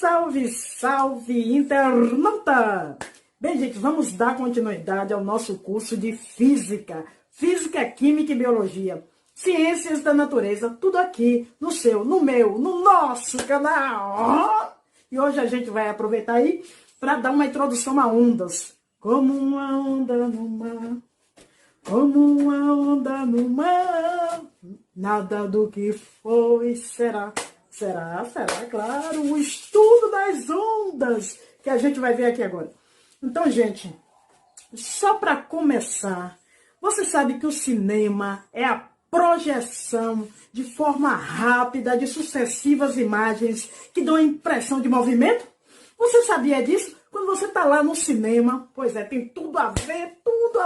Salve, salve, internauta! Bem, gente, vamos dar continuidade ao nosso curso de Física. Física, Química e Biologia. Ciências da Natureza, tudo aqui no seu, no meu, no nosso canal. E hoje a gente vai aproveitar aí para dar uma introdução a ondas. Como uma onda no mar, como uma onda no mar, nada do que foi será. Será, claro, o estudo das ondas que a gente vai ver aqui agora. Então, gente, só para começar, você sabe que o cinema é a projeção de forma rápida de sucessivas imagens que dão a impressão de movimento? Você sabia disso? Quando você está lá no cinema, pois é, tem tudo a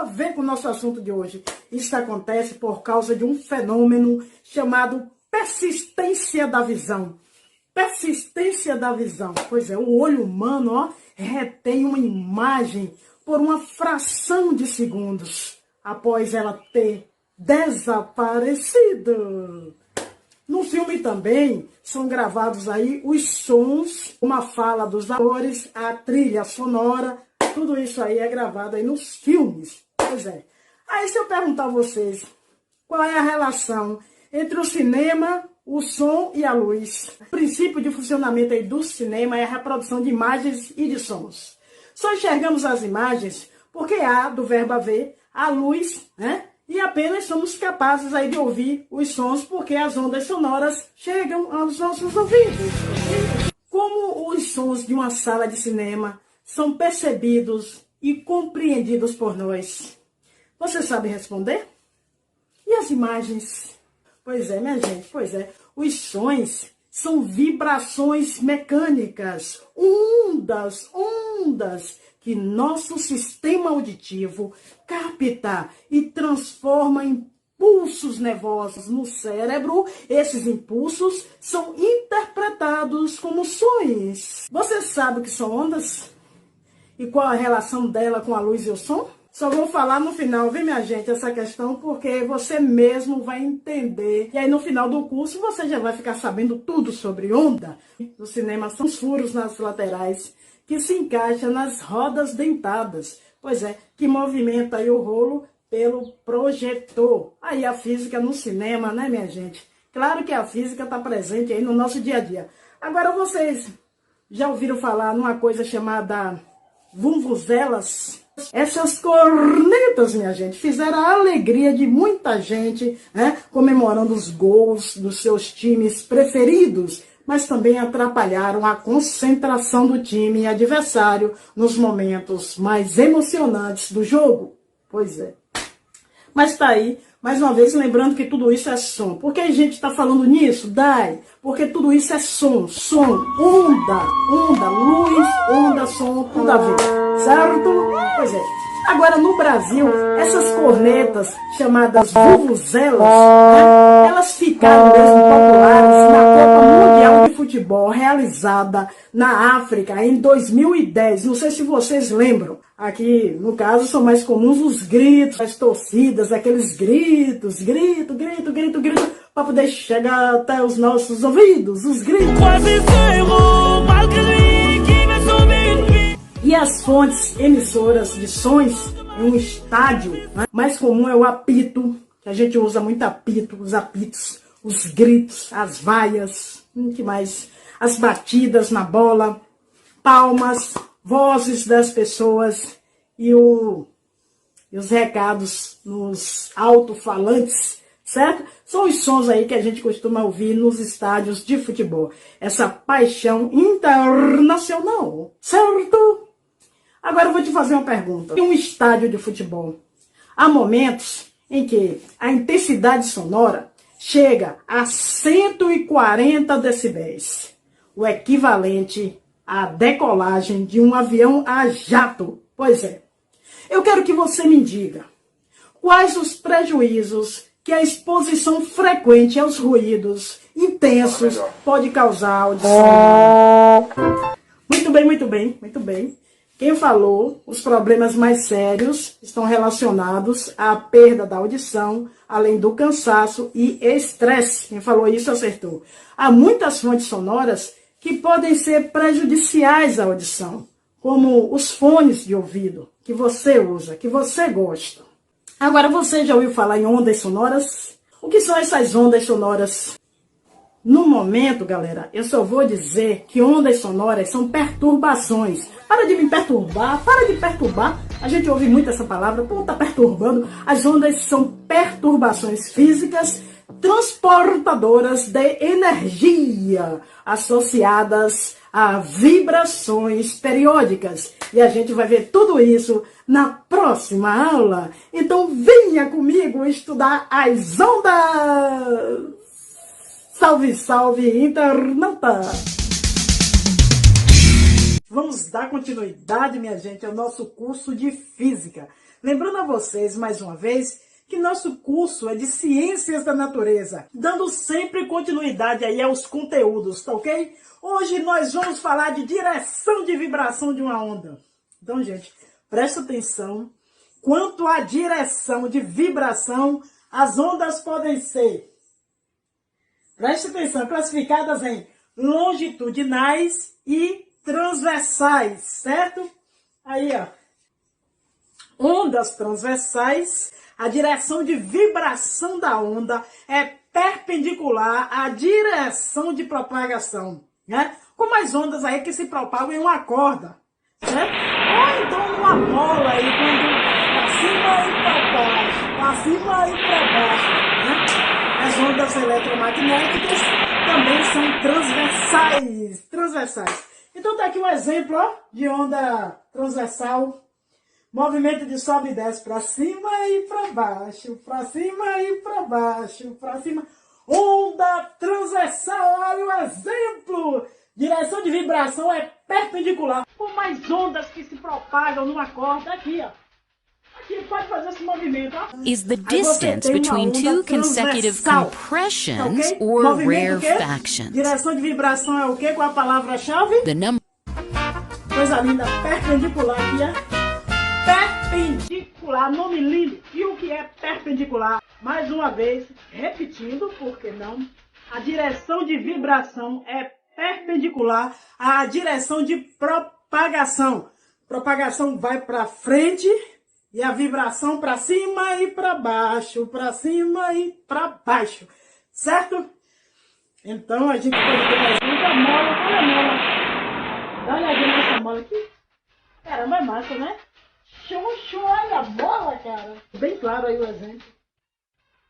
ver com o nosso assunto de hoje. Isso acontece por causa de um fenômeno chamado persistência da visão. Persistência da visão. Pois é, o olho humano, ó, retém uma imagem por uma fração de segundos após ela ter desaparecido. No filme também são gravados aí os sons, uma fala dos atores, a trilha sonora, tudo isso aí é gravado aí nos filmes. Pois é. Aí se eu perguntar a vocês, qual é a relação entre o cinema, o som e a luz? O princípio de funcionamento aí do cinema é a reprodução de imagens e de sons. Só enxergamos as imagens porque há, do verbo haver, a luz, né? E apenas somos capazes aí de ouvir os sons porque as ondas sonoras chegam aos nossos ouvidos. Como os sons de uma sala de cinema são percebidos e compreendidos por nós? Você sabe responder? E as imagens? Pois é, minha gente, pois é. Os sons são vibrações mecânicas, ondas que nosso sistema auditivo capta e transforma em impulsos nervosos no cérebro. Esses impulsos são interpretados como sons. Você sabe o que são ondas? E qual a relação dela com a luz e o som? Só vou falar no final, viu, minha gente, essa questão, porque você mesmo vai entender. E aí, no final do curso, você já vai ficar sabendo tudo sobre onda. No cinema, são os furos nas laterais que se encaixam nas rodas dentadas. Pois é, que movimenta aí o rolo pelo projetor. Aí a física no cinema, né, minha gente? Claro que a física está presente aí no nosso dia a dia. Agora, vocês já ouviram falar numa coisa chamada vuvuzelas? Essas cornetas, minha gente, fizeram a alegria de muita gente, né, comemorando os gols dos seus times preferidos, mas também atrapalharam a concentração do time adversário nos momentos mais emocionantes do jogo. Pois é. Mas tá aí, mais uma vez, lembrando que tudo isso é som. Por que a gente está falando nisso? Porque tudo isso é som, onda, luz, onda, som, tudo a ver, certo? Pois é. Agora, no Brasil, essas cornetas chamadas vuvuzelas, né, elas ficaram mesmo populares na Copa Mundial de Futebol, realizada na África em 2010. Não sei se vocês lembram. Aqui, no caso, são mais comuns os gritos, as torcidas, aqueles gritos, grito, para poder chegar até os nossos ouvidos, os gritos. E as fontes emissoras de sons em um estádio, né? Mais comum é o apito, que a gente usa muito apito, os apitos, os gritos, as vaias, que mais? As batidas na bola, palmas, vozes das pessoas e os recados nos alto-falantes, certo? São os sons aí que a gente costuma ouvir nos estádios de futebol. Essa paixão internacional, certo? Agora eu vou te fazer uma pergunta. Em um estádio de futebol, há momentos em que a intensidade sonora chega a 140 decibéis, o equivalente à decolagem de um avião a jato. Pois é. Eu quero que você me diga quais os prejuízos que a exposição frequente aos ruídos intensos pode causar à audição. Muito bem. Quem falou, os problemas mais sérios estão relacionados à perda da audição, além do cansaço e estresse. Quem falou isso acertou. Há muitas fontes sonoras que podem ser prejudiciais à audição, como os fones de ouvido que você usa, que você gosta. Agora, você já ouviu falar em ondas sonoras? O que são essas ondas sonoras? No momento, galera, eu só vou dizer que ondas sonoras são perturbações. Para de me perturbar, para de perturbar. A gente ouve muito essa palavra, pô, tá perturbando. As ondas são perturbações físicas transportadoras de energia associadas a vibrações periódicas. E a gente vai ver tudo isso na próxima aula. Então venha comigo estudar as ondas! Salve, salve, internauta! Vamos dar continuidade, minha gente, ao nosso curso de Física. Lembrando a vocês, mais uma vez, que nosso curso é de Ciências da Natureza, dando sempre continuidade aí aos conteúdos, tá ok? Hoje nós vamos falar de direção de vibração de uma onda. Então, gente, presta atenção. Quanto à direção de vibração, as ondas podem ser, preste atenção, classificadas em longitudinais e transversais, certo? Aí, ó. Ondas transversais, a direção de vibração da onda é perpendicular à direção de propagação, né? Como as ondas aí que se propagam em uma corda, certo? Ou então numa bola aí, quando pra cima e pra baixo, pra cima e pra baixo, né? As ondas eletromagnéticas também são transversais. Então tá aqui um exemplo, ó, de onda transversal. Movimento de sobe e desce para cima e para baixo, para cima e para baixo, para cima. Onda transversal, olha o exemplo. Direção de vibração é perpendicular. Como as ondas que se propagam numa corda aqui, ó. Aqui pode fazer esse movimento, ó. Is the distance between two consecutive compressions or rarefactions. Direção de vibração é o quê? Com a palavra-chave? The number. Coisa linda, perpendicular aqui, ó. Perpendicular, nome lindo. E o que é perpendicular? Mais uma vez, repetindo, por que não? A direção de vibração é perpendicular à direção de propagação. Propagação vai para frente e a vibração para cima e para baixo, para cima e para baixo, certo? Então a gente pode ter mais muita mola. Olha a mola. Dá uma olhadinha nessa mola aqui. Caramba, é massa, né? Show, olha a bola, cara. Bem claro aí o exemplo.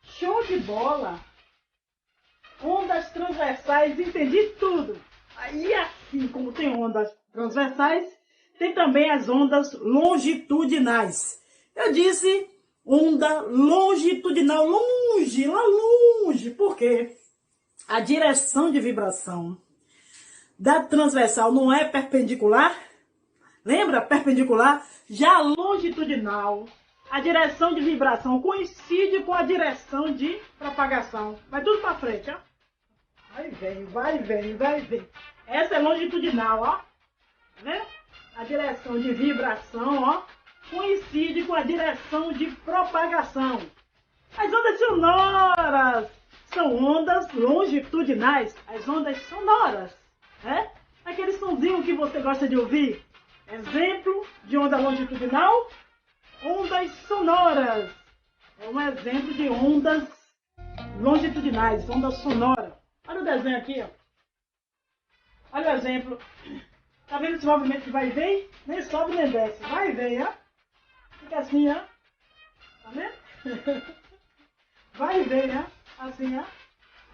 Show de bola. Ondas transversais, entendi tudo. Aí assim como tem ondas transversais, tem também as ondas longitudinais. Eu disse onda longitudinal, longe, lá longe. Por quê? A direção de vibração da transversal não é perpendicular? Lembra? Perpendicular. Já longitudinal, a direção de vibração coincide com a direção de propagação. Vai tudo para frente, ó. Vai, vem. Essa é longitudinal, ó. Tá vendo? A direção de vibração, ó, coincide com a direção de propagação. As ondas sonoras são ondas longitudinais. As ondas sonoras, né? Aquele sonzinho que você gosta de ouvir. Exemplo de onda longitudinal, ondas sonoras. É um exemplo de ondas longitudinais, onda sonora. Olha o desenho aqui, ó. Olha o exemplo. Tá vendo esse movimento que vai e vem? Nem sobe nem desce. Vai e vem, ó. Fica assim, ó. Tá vendo? Vai e vem, ó. Assim, ó.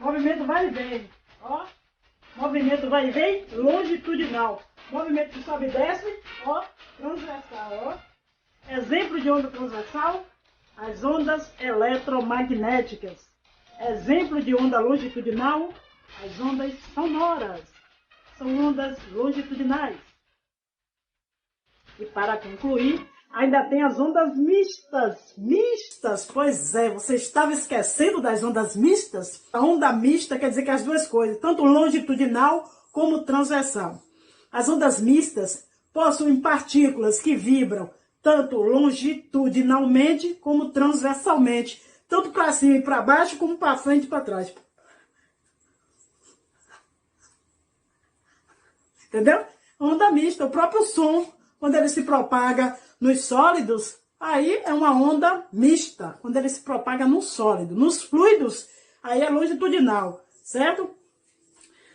Movimento vai e vem. Ó. Movimento vai e vem, longitudinal. Movimento que sobe e desce, ó, transversal, ó. Exemplo de onda transversal, as ondas eletromagnéticas. Exemplo de onda longitudinal, as ondas sonoras. São ondas longitudinais. E para concluir, ainda tem as ondas mistas. Mistas, pois é, você estava esquecendo das ondas mistas? A onda mista quer dizer que as duas coisas, tanto longitudinal como transversal. As ondas mistas possuem partículas que vibram tanto longitudinalmente como transversalmente, tanto para cima e para baixo, como para frente e para trás. entendeu? Onda mista, o próprio som, quando ele se propaga nos sólidos, aí é uma onda mista, quando ele se propaga no sólido. Nos fluidos, aí é longitudinal, certo?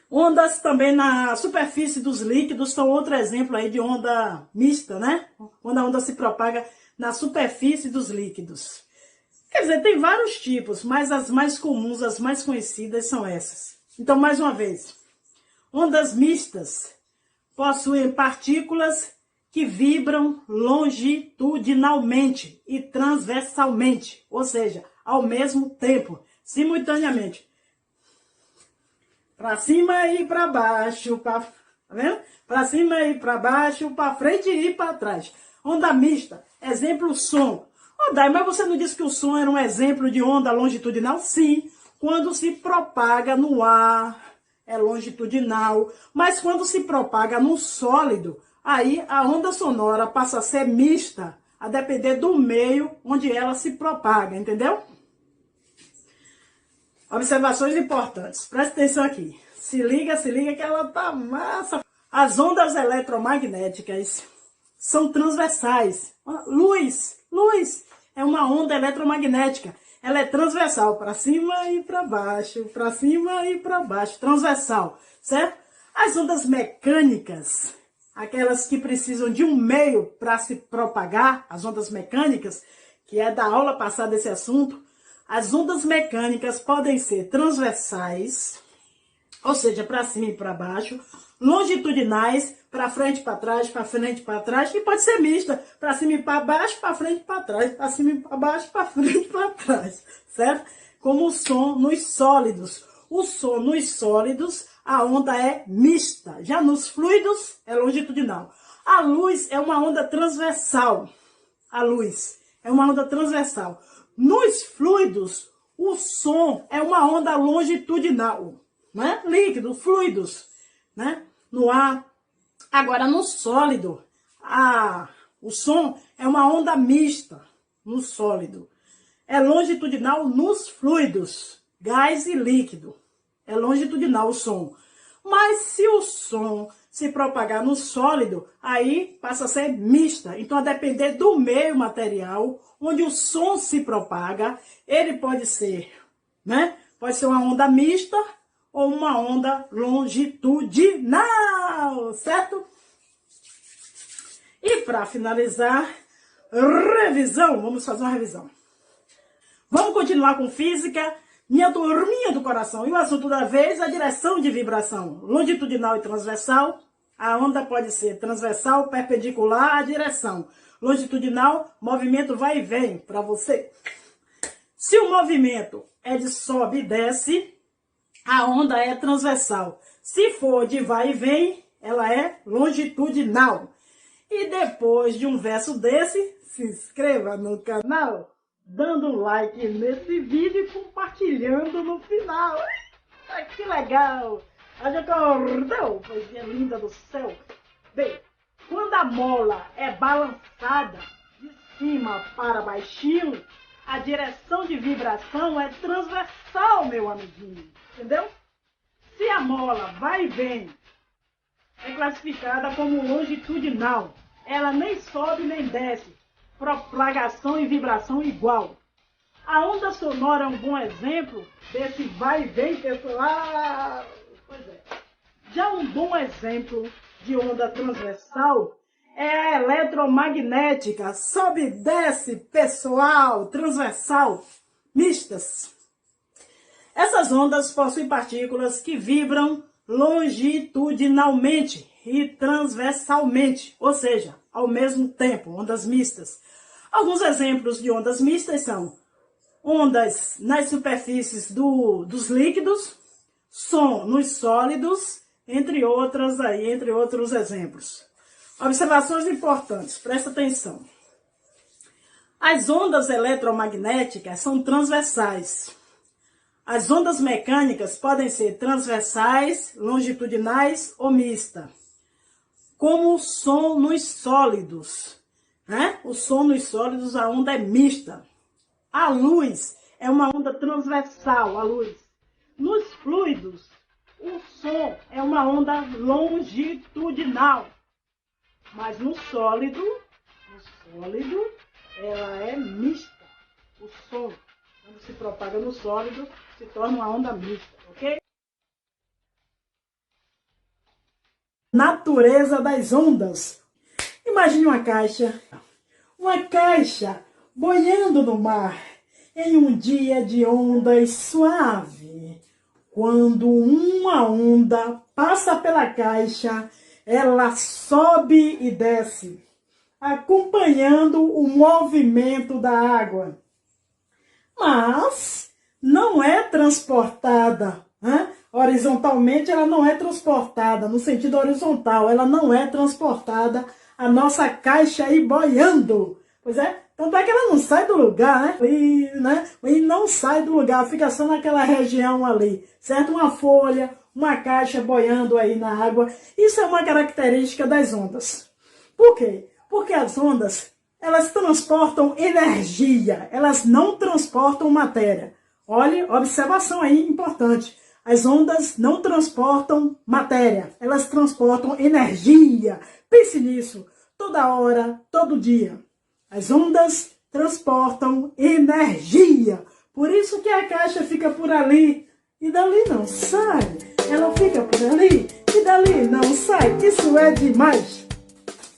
Ondas também na superfície dos líquidos são outro exemplo aí de onda mista, né? Quando a onda se propaga na superfície dos líquidos. Quer dizer, tem vários tipos, mas as mais comuns, as mais conhecidas são essas. Então, mais uma vez, ondas mistas possuem partículas que vibram longitudinalmente e transversalmente, ou seja, ao mesmo tempo, simultaneamente. Para cima e para baixo, tá vendo? Para cima e para baixo, para frente e para trás. Onda mista, exemplo som. Oh, Dai, mas você não disse que o som era um exemplo de onda longitudinal? Sim, quando se propaga no ar, é longitudinal. Mas quando se propaga no sólido, aí a onda sonora passa a ser mista, a depender do meio onde ela se propaga, entendeu? Observações importantes. Presta atenção aqui. Se liga que ela tá massa. As ondas eletromagnéticas são transversais. Luz é uma onda eletromagnética. Ela é transversal, para cima e para baixo, transversal, certo? As ondas mecânicas, aquelas que precisam de um meio para se propagar, as ondas mecânicas, que é da aula passada esse assunto, as ondas mecânicas podem ser transversais, ou seja, para cima e para baixo, longitudinais, para frente e para trás, e pode ser mista, para cima e para baixo, para frente e para trás, para cima e para baixo, para frente e para trás, certo? Como o som nos sólidos. O som nos sólidos, a onda é mista. Já nos fluidos, é longitudinal. A luz é uma onda transversal. A luz é uma onda transversal. Nos fluidos, o som é uma onda longitudinal, né? Líquido, fluidos, né? No ar. Agora, no sólido, o som é uma onda mista no sólido. É longitudinal nos fluidos, gás e líquido. É longitudinal o som. Mas se o som se propagar no sólido, aí passa a ser mista. Então, a depender do meio material onde o som se propaga, ele pode ser, né? Pode ser uma onda mista ou uma onda longitudinal, certo? E para finalizar, revisão. Vamos fazer uma revisão. Vamos continuar com física. Minha turminha do coração. E o assunto da vez, a direção de vibração. Longitudinal e transversal. A onda pode ser transversal, perpendicular à direção. Longitudinal, movimento vai e vem para você. Se o movimento é de sobe e desce, a onda é transversal. Se for de vai e vem, ela é longitudinal. E depois de um verso desse, se inscreva no canal, dando um like nesse vídeo e compartilhando no final. Ai, que legal! Haja cordão, coisinha linda do céu. Bem, quando a mola é balançada de cima para baixinho, a direção de vibração é transversal, meu amiguinho. Entendeu? Se a mola vai e vem, é classificada como longitudinal. Ela nem sobe nem desce. Propagação e vibração igual. A onda sonora é um bom exemplo desse vai e vem, pessoal. Pois é. Já um bom exemplo de onda transversal é a eletromagnética. Sobe e desce, pessoal. Transversal. Mistas. Essas ondas possuem partículas que vibram longitudinalmente e transversalmente, ou seja, ao mesmo tempo, ondas mistas. Alguns exemplos de ondas mistas são ondas nas superfícies dos líquidos, som nos sólidos, entre outros exemplos. Observações importantes, presta atenção. As ondas eletromagnéticas são transversais. As ondas mecânicas podem ser transversais, longitudinais ou mista. Como o som nos sólidos, né? O som nos sólidos, a onda é mista. A luz é uma onda transversal, a luz. Nos fluidos, O som é uma onda longitudinal, mas no sólido, ela é mista. O som, quando se propaga no sólido, se torna uma onda mista, ok? Natureza das ondas. Imagine uma caixa boiando no mar em um dia de ondas suave. Quando uma onda passa pela caixa, ela sobe e desce, acompanhando o movimento da água. Mas não é transportada, né? Horizontalmente ela não é transportada, no sentido horizontal, ela não é transportada, a nossa caixa aí boiando. Pois é, tanto é que ela não sai do lugar, né? E não sai do lugar, fica só naquela região ali, certo? Uma folha, uma caixa boiando aí na água. Isso é uma característica das ondas. Por quê? Porque as ondas, elas transportam energia, elas não transportam matéria. Olha, observação aí importante. As ondas não transportam matéria, elas transportam energia. Pense nisso, toda hora, todo dia. As ondas transportam energia. Por isso que a caixa fica por ali e dali não sai. Ela fica por ali e dali não sai. Isso é demais.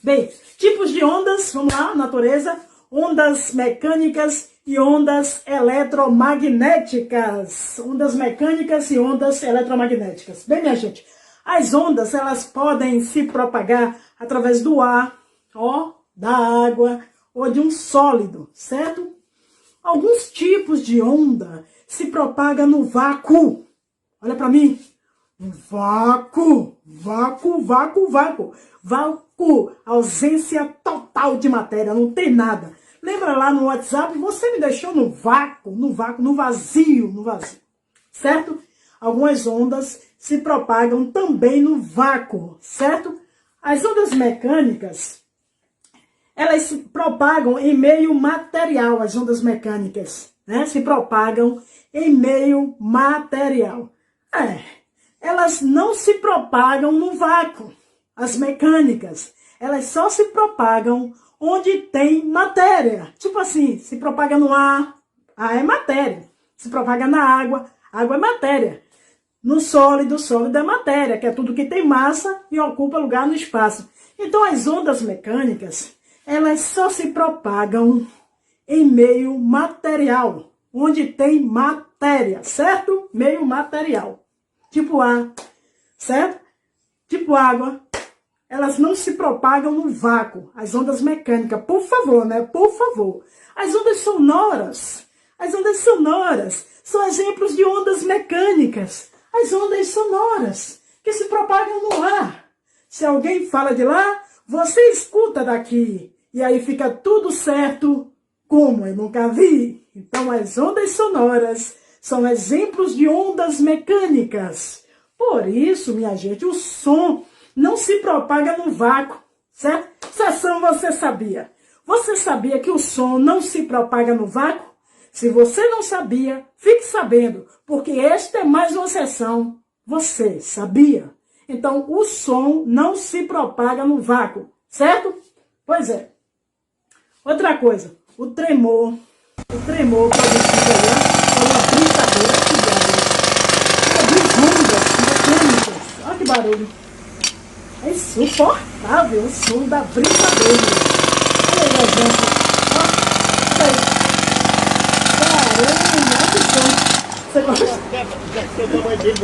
Bem, tipos de ondas, vamos lá, natureza. Ondas mecânicas e ondas eletromagnéticas. Ondas mecânicas e ondas eletromagnéticas. Bem, minha gente, as ondas, elas podem se propagar através do ar, da água ou de um sólido, certo? Alguns tipos de onda se propagam no vácuo. Olha para mim. Vácuo, ausência total de matéria, não tem nada. Lembra lá no WhatsApp, você me deixou no vácuo, no vazio, certo? Algumas ondas se propagam também no vácuo, certo? As ondas mecânicas, elas se propagam em meio material, as ondas mecânicas, né? Se propagam em meio material. Elas não se propagam no vácuo, as mecânicas. Elas só se propagam onde tem matéria. Tipo assim, se propaga no ar é matéria. Se propaga na água é matéria. No sólido é matéria, que é tudo que tem massa e ocupa lugar no espaço. Então as ondas mecânicas, elas só se propagam em meio material, onde tem matéria, certo? Meio material. Tipo ar, certo? Tipo água. Elas não se propagam no vácuo. As ondas mecânicas, por favor, né? Por favor. As ondas sonoras são exemplos de ondas mecânicas. As ondas sonoras que se propagam no ar. Se alguém fala de lá, você escuta daqui. E aí fica tudo certo, como eu nunca vi. Então as ondas sonoras são exemplos de ondas mecânicas. Por isso, minha gente, o som não se propaga no vácuo, certo? Exceção, você sabia? Você sabia que o som não se propaga no vácuo? Se você não sabia, fique sabendo, porque esta é mais uma exceção. Você sabia? Então, o som não se propaga no vácuo, certo? Pois é. Outra coisa, o tremor produzido aí, é uma brincadeira que mecânicas. Olha que barulho. É insuportável o som da brincadeira. Olha aí, gente. Olha aí. Caramba, olha que som. Você gosta?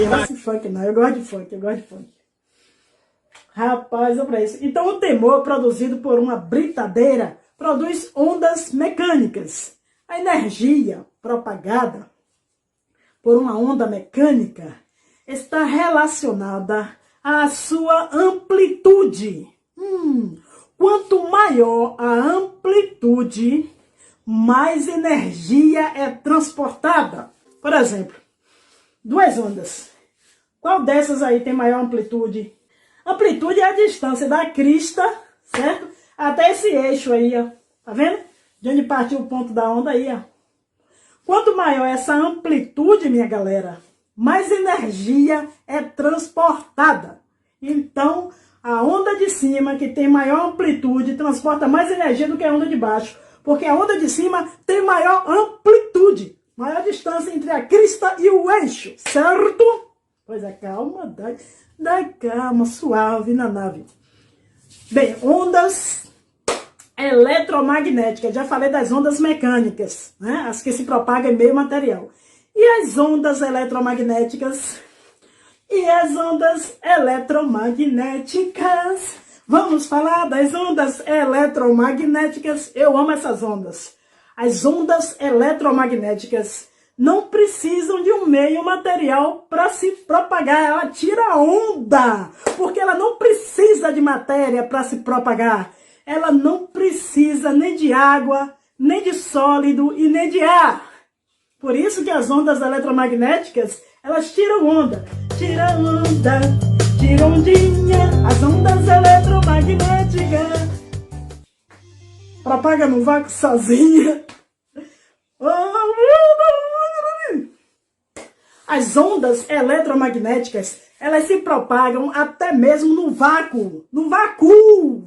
Não gosta de funk, não. Eu gosto de funk. Rapaz, olha pra isso. Então, o tremor produzido por uma britadeira produz ondas mecânicas. A energia propagada por uma onda mecânica está relacionada à sua amplitude. Quanto maior a amplitude, mais energia é transportada. Por exemplo, duas ondas. Qual dessas aí tem maior amplitude? Amplitude é a distância da crista, certo? Até esse eixo aí, ó. Tá vendo? De onde partiu o ponto da onda aí, ó. Quanto maior essa amplitude, minha galera, mais energia é transportada. Então, a onda de cima, que tem maior amplitude, transporta mais energia do que a onda de baixo, porque a onda de cima tem maior amplitude, maior distância entre a crista e o eixo, certo? Pois é, calma, dá calma, suave na nave. Bem, ondas eletromagnéticas, já falei das ondas mecânicas, né? As que se propagam em meio material. E as ondas eletromagnéticas? Vamos falar das ondas eletromagnéticas. Eu amo essas ondas. As ondas eletromagnéticas não precisam de um meio material para se propagar. Ela tira onda, porque ela não precisa de matéria para se propagar. Ela não precisa nem de água, nem de sólido e nem de ar. Por isso que as ondas eletromagnéticas, elas tiram onda. Tira onda, tira ondinha, as ondas eletromagnéticas. Propaga no vácuo sozinha. As ondas eletromagnéticas, elas se propagam até mesmo no vácuo. No vácuo.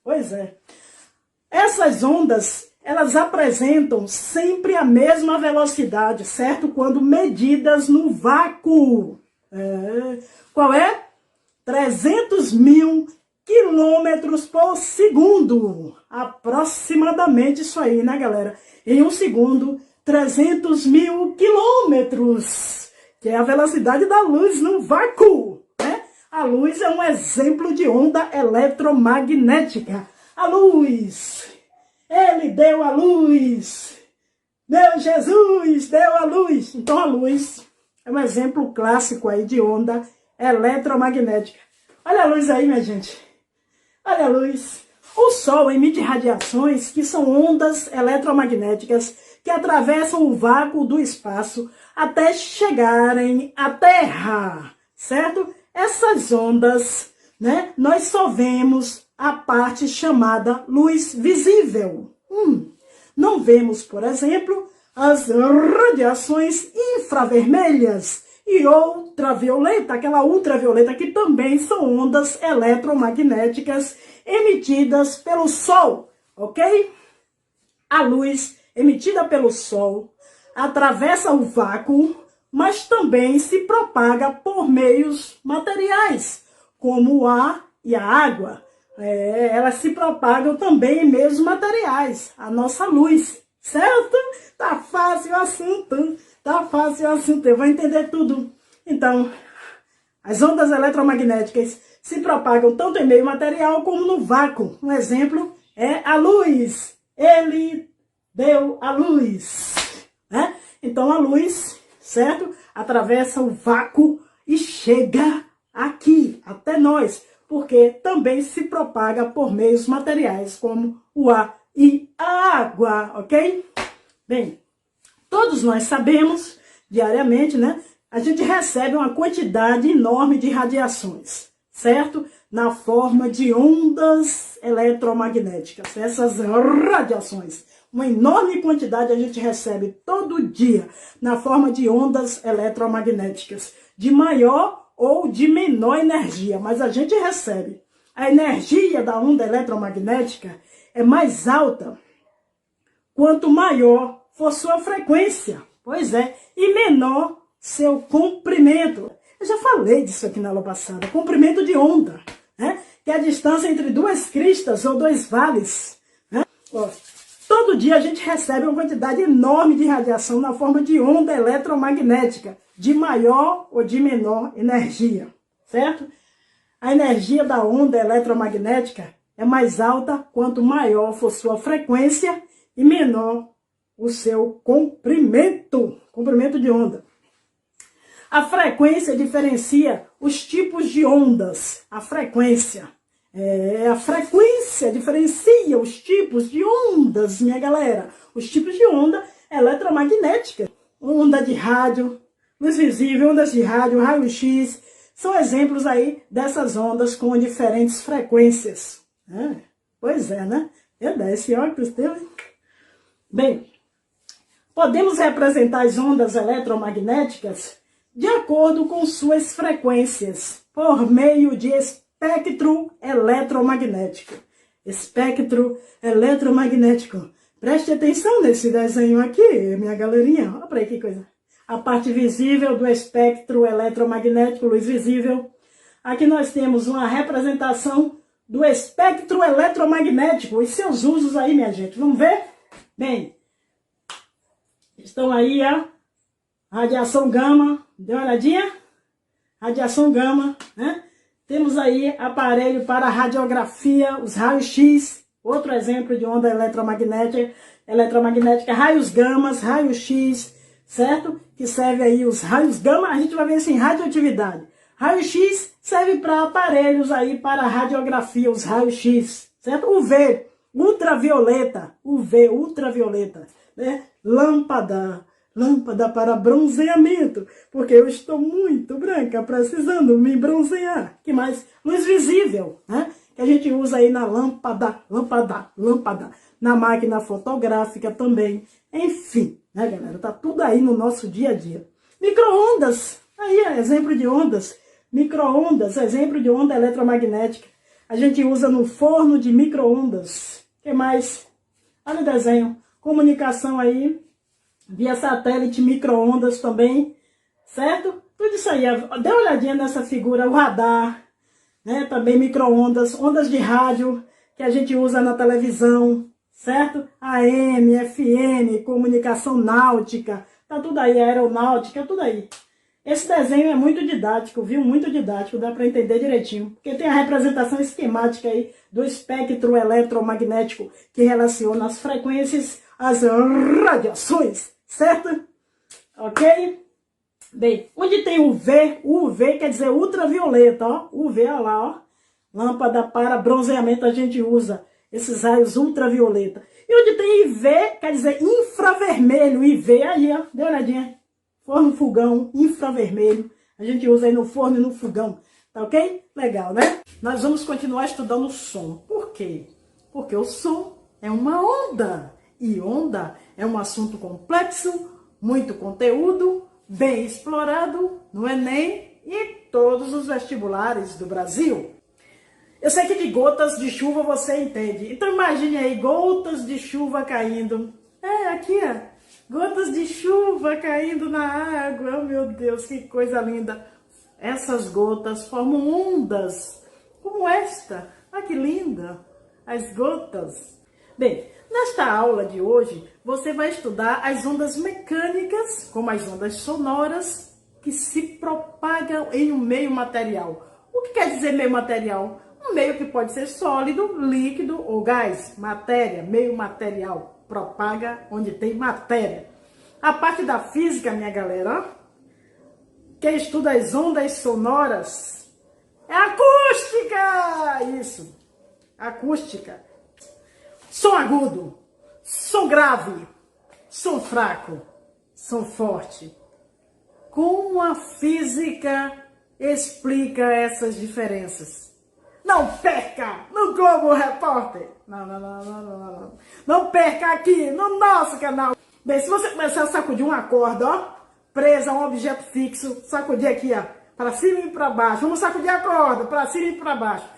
Pois é. Essas ondas, elas apresentam sempre a mesma velocidade, certo? Quando medidas no vácuo. Qual é? 300 mil quilômetros por segundo. Aproximadamente isso aí, né, galera? Em um segundo, 300 mil quilômetros, que é a velocidade da luz no vácuo, né? A luz é um exemplo de onda eletromagnética. A luz, ele deu a luz, meu Jesus deu a luz. Então a luz é um exemplo clássico aí de onda eletromagnética. Olha a luz aí, minha gente. Olha a luz. O Sol emite radiações que são ondas eletromagnéticas que atravessam o vácuo do espaço até chegarem à Terra, certo? Essas ondas, né, nós só vemos a parte chamada luz visível. Não vemos, por exemplo, as radiações infravermelhas e ultravioleta, aquela ultravioleta que também são ondas eletromagnéticas emitidas pelo Sol, ok? A luz emitida pelo Sol atravessa o vácuo, mas também se propaga por meios materiais, como o ar e a água. Elas se propagam também em meios materiais, a nossa luz, certo? Tá fácil o assunto, eu vou entender tudo. Então, as ondas eletromagnéticas se propagam tanto em meio material como no vácuo. Um exemplo é a luz. Ele deu a luz, né? Então a luz, certo? Atravessa o vácuo e chega aqui, até nós, porque também se propaga por meios materiais, como o ar e a água, ok? Bem, todos nós sabemos, diariamente, né? A gente recebe uma quantidade enorme de radiações, certo? Na forma de ondas eletromagnéticas. Essas radiações, uma enorme quantidade a gente recebe todo dia na forma de ondas eletromagnéticas, de maior ou de menor energia, mas a gente recebe. A energia da onda eletromagnética é mais alta quanto maior for sua frequência, pois é, e menor seu comprimento. Eu já falei disso aqui na aula passada, comprimento de onda, né? Que é a distância entre duas cristas ou dois vales, né? Todo dia a gente recebe uma quantidade enorme de radiação na forma de onda eletromagnética, de maior ou de menor energia, certo? A energia da onda eletromagnética é mais alta quanto maior for sua frequência e menor o seu comprimento de onda. A frequência diferencia os tipos de ondas. A frequência diferencia os tipos de ondas, minha galera. Os tipos de onda eletromagnética. Onda de rádio, luz visível, ondas de rádio, raio-x, são exemplos aí dessas ondas com diferentes frequências. Pois é, né? Esse óculos teu, hein? Bem, podemos representar as ondas eletromagnéticas de acordo com suas frequências, por meio de espectro eletromagnético. Espectro eletromagnético. Preste atenção nesse desenho aqui, minha galerinha. Olha para aí que coisa. A parte visível do espectro eletromagnético, luz visível. Aqui nós temos uma representação do espectro eletromagnético e seus usos aí, minha gente. Vamos ver? Bem, estão aí a radiação gama. Dê uma olhadinha? Radiação gama, né? Temos aí aparelho para radiografia, os raios-x. Outro exemplo de onda eletromagnética, raios gamas, raio-x, certo? Que serve aí os raios gama, a gente vai ver assim, radioatividade. Raio-x serve para aparelhos aí para radiografia, os raios-x, certo? UV, ultravioleta, né? Lâmpada para bronzeamento, porque eu estou muito branca, precisando me bronzear. Que mais? Luz visível, né? Que a gente usa aí na lâmpada, na máquina fotográfica também. Enfim, né, galera? Tá tudo aí no nosso dia a dia. Micro-ondas, aí é exemplo de ondas. Micro-ondas, exemplo de onda eletromagnética. A gente usa no forno de micro-ondas. Que mais? Olha o desenho. Comunicação aí, via satélite, micro-ondas também, certo? Tudo isso aí. Dê uma olhadinha nessa figura, o radar, né? Também micro-ondas, ondas de rádio que a gente usa na televisão, certo? AM, FM, comunicação náutica, tá tudo aí, aeronáutica, tudo aí. Esse desenho é muito didático, viu? Muito didático, dá para entender direitinho. Porque tem a representação esquemática aí do espectro eletromagnético que relaciona as frequências, as radiações, certo? Ok? Bem, onde tem UV, UV quer dizer ultravioleta, ó. UV, olha lá, ó. Lâmpada para bronzeamento a gente usa esses raios ultravioleta. E onde tem IV, quer dizer infravermelho, IV, aí, ó, dê uma olhadinha. Forno, fogão, infravermelho. A gente usa aí no forno e no fogão. Tá ok? Legal, né? Nós vamos continuar estudando o som. Por quê? Porque o som é uma onda. E onda é um assunto complexo, muito conteúdo, bem explorado no Enem e todos os vestibulares do Brasil. Eu sei que de gotas de chuva você entende. Então imagine aí, gotas de chuva caindo. É, aqui, ó. Gotas de chuva caindo na água. Oh, meu Deus, que coisa linda. Essas gotas formam ondas como esta. Ah, que linda. As gotas. Bem, nesta aula de hoje, você vai estudar as ondas mecânicas, como as ondas sonoras, que se propagam em um meio material. O que quer dizer meio material? Um meio que pode ser sólido, líquido ou gás. Matéria, meio material. Propaga onde tem matéria. A parte da física, minha galera, ó, que estuda as ondas sonoras, é acústica! Isso, acústica. Som agudo, som grave, som fraco, som forte. Como a física explica essas diferenças? Não perca no Globo Repórter. Não. Não perca aqui no nosso canal. Bem, se você começar a sacudir uma corda, ó, presa a um objeto fixo, sacudir aqui, ó, para cima e para baixo. Vamos sacudir a corda para cima e para baixo.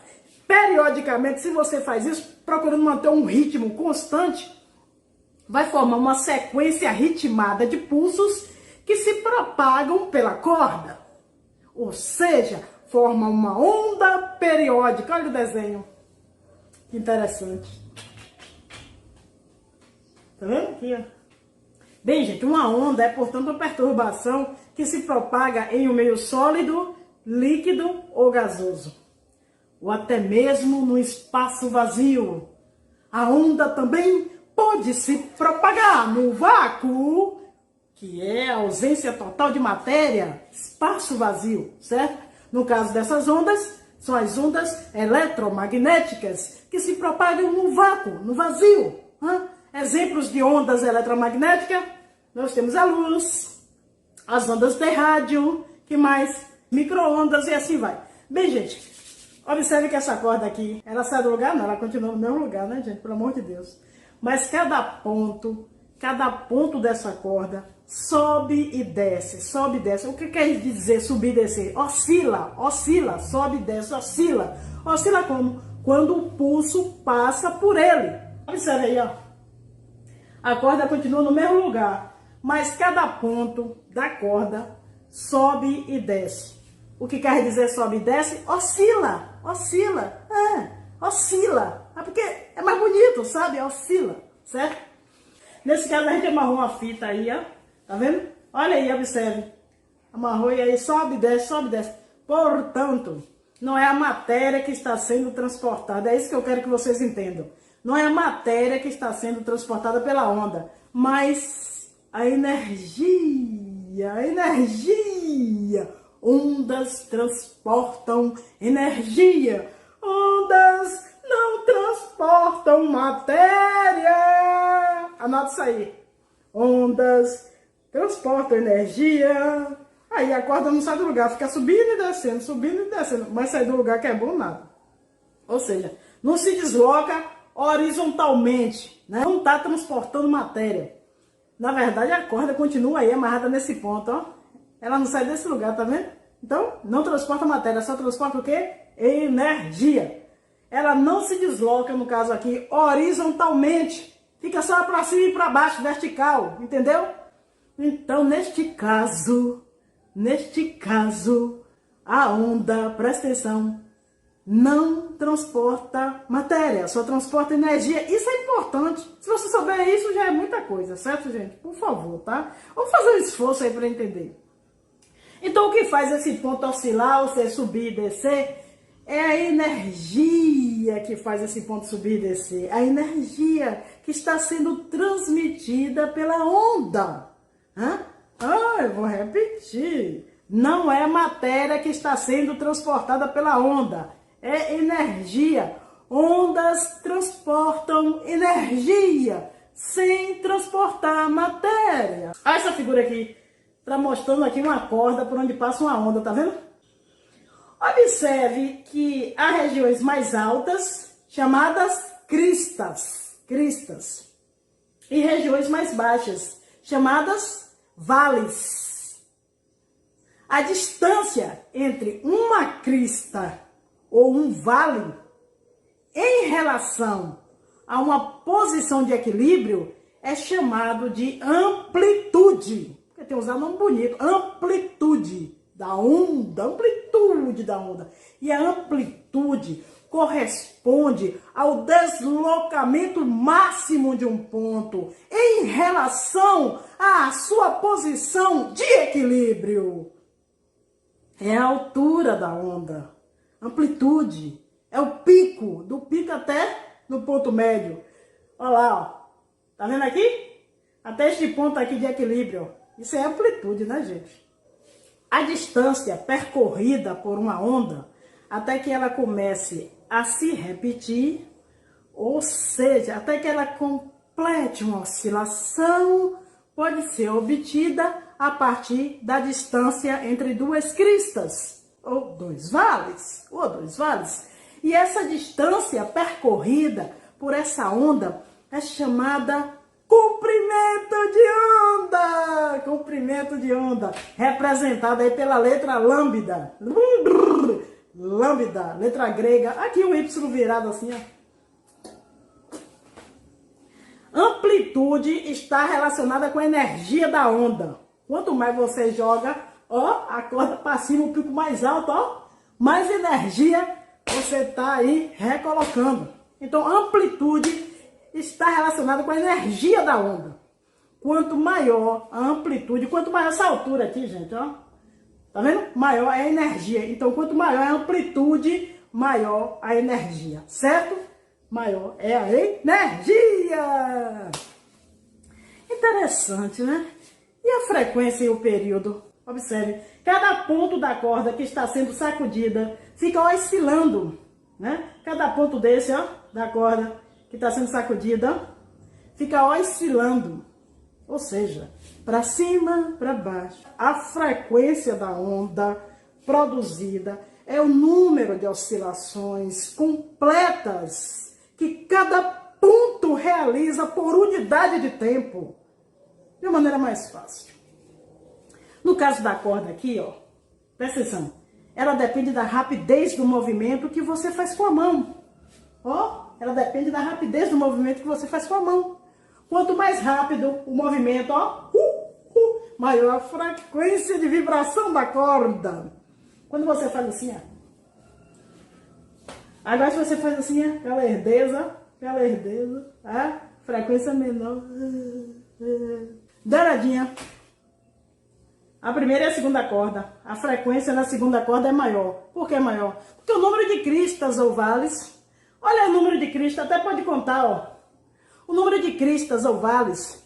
Periodicamente, se você faz isso, procurando manter um ritmo constante, vai formar uma sequência ritmada de pulsos que se propagam pela corda. Ou seja, forma uma onda periódica. Olha o desenho. Que interessante. Tá vendo aqui, ó? Bem, gente, uma onda é, portanto, uma perturbação que se propaga em um meio sólido, líquido ou gasoso. Ou até mesmo no espaço vazio. A onda também pode se propagar no vácuo, que é a ausência total de matéria, espaço vazio, certo? No caso dessas ondas, são as ondas eletromagnéticas que se propagam no vácuo, no vazio. Exemplos de ondas eletromagnéticas, nós temos a luz, as ondas de rádio, que mais? Micro-ondas e assim vai. Bem, gente, observe que essa corda aqui, ela sai do lugar? Não, ela continua no mesmo lugar, né, gente? Pelo amor de Deus. Mas cada ponto, cada ponto dessa corda sobe e desce, sobe e desce. O que quer dizer subir e descer? Oscila, oscila, sobe e desce, oscila. Oscila como? Quando o pulso passa por ele. Observe aí, ó. A corda continua no mesmo lugar, mas cada ponto da corda sobe e desce. O que quer dizer sobe e desce? Oscila, oscila, oscila. É porque é mais bonito, sabe? Oscila, certo? Nesse caso a gente amarrou uma fita aí, ó. Tá vendo? Olha aí, observe. Amarrou e aí sobe e desce, sobe e desce. Portanto, não é a matéria que está sendo transportada. É isso que eu quero que vocês entendam. Não é a matéria que está sendo transportada pela onda, mas a energia, a energia. Ondas transportam energia. Ondas não transportam matéria. Anota isso aí. Ondas transportam energia. Aí a corda não sai do lugar, fica subindo e descendo. Mas sair do lugar que é bom nada. Ou seja, não se desloca horizontalmente, né? Não está transportando matéria. Na verdade, a corda continua aí amarrada nesse ponto, ó. Ela não sai desse lugar, tá vendo? Então, não transporta matéria, só transporta o quê? Energia. Ela não se desloca, no caso aqui, horizontalmente. Fica só para cima e para baixo, vertical, entendeu? Então, neste caso, a onda, presta atenção, não transporta matéria, só transporta energia. Isso é importante. Se você souber isso, já é muita coisa, certo, gente? Por favor, tá? Vamos fazer um esforço aí para entender. Então, o que faz esse ponto oscilar, ou seja, subir e descer, é a energia que faz esse ponto subir e descer. A energia que está sendo transmitida pela onda. Eu vou repetir. Não é matéria que está sendo transportada pela onda. É energia. Ondas transportam energia sem transportar matéria. Olha essa figura aqui. Está mostrando aqui uma corda por onde passa uma onda, tá vendo? Observe que há regiões mais altas, chamadas cristas, e regiões mais baixas, chamadas vales. A distância entre uma crista ou um vale em relação a uma posição de equilíbrio é chamado de amplitude. Porque tem usado um nome bonito, amplitude da onda, E a amplitude corresponde ao deslocamento máximo de um ponto em relação à sua posição de equilíbrio. É a altura da onda. Amplitude é o pico, do pico até no ponto médio. Olha lá, ó. Tá vendo aqui? Até este ponto aqui de equilíbrio. Isso é amplitude, né, gente? A distância percorrida por uma onda até que ela comece a se repetir, ou seja, até que ela complete uma oscilação, pode ser obtida a partir da distância entre duas cristas, ou dois vales. E essa distância percorrida por essa onda é chamada comprimento de onda, representado aí pela letra lambda, letra grega, aqui o Y virado assim, ó. Amplitude está relacionada com a energia da onda. Quanto mais você joga, ó, a corda para cima, o pico mais alto, ó, mais energia você tá aí recolocando. Então, amplitude está relacionada com a energia da onda. Quanto maior a amplitude, quanto maior essa altura aqui, gente, ó. Tá vendo? Maior é a energia. Então, quanto maior a amplitude, maior a energia, certo? Maior é a energia. Interessante, né? E a frequência e o período? Observe, cada ponto da corda que está sendo sacudida fica oscilando, né? Cada ponto desse, ó, da corda que está sendo sacudida, fica oscilando, ou seja, para cima, para baixo. A frequência da onda produzida é o número de oscilações completas que cada ponto realiza por unidade de tempo. de uma maneira mais fácil. No caso da corda aqui, ó, presta atenção, ela depende da rapidez do movimento que você faz com a mão. Ó, ela depende da rapidez do movimento que você faz com a mão. Quanto mais rápido o movimento, ó, maior a frequência de vibração da corda. Quando você faz assim, ó. Agora se você faz assim, ó, aquela herdeza, a frequência menor. Douradinha. A primeira e a segunda corda. A frequência na segunda corda é maior. Por que é maior? Porque o número de cristas ou vales, olha o número de cristas, até pode contar, ó. O número de cristas ou vales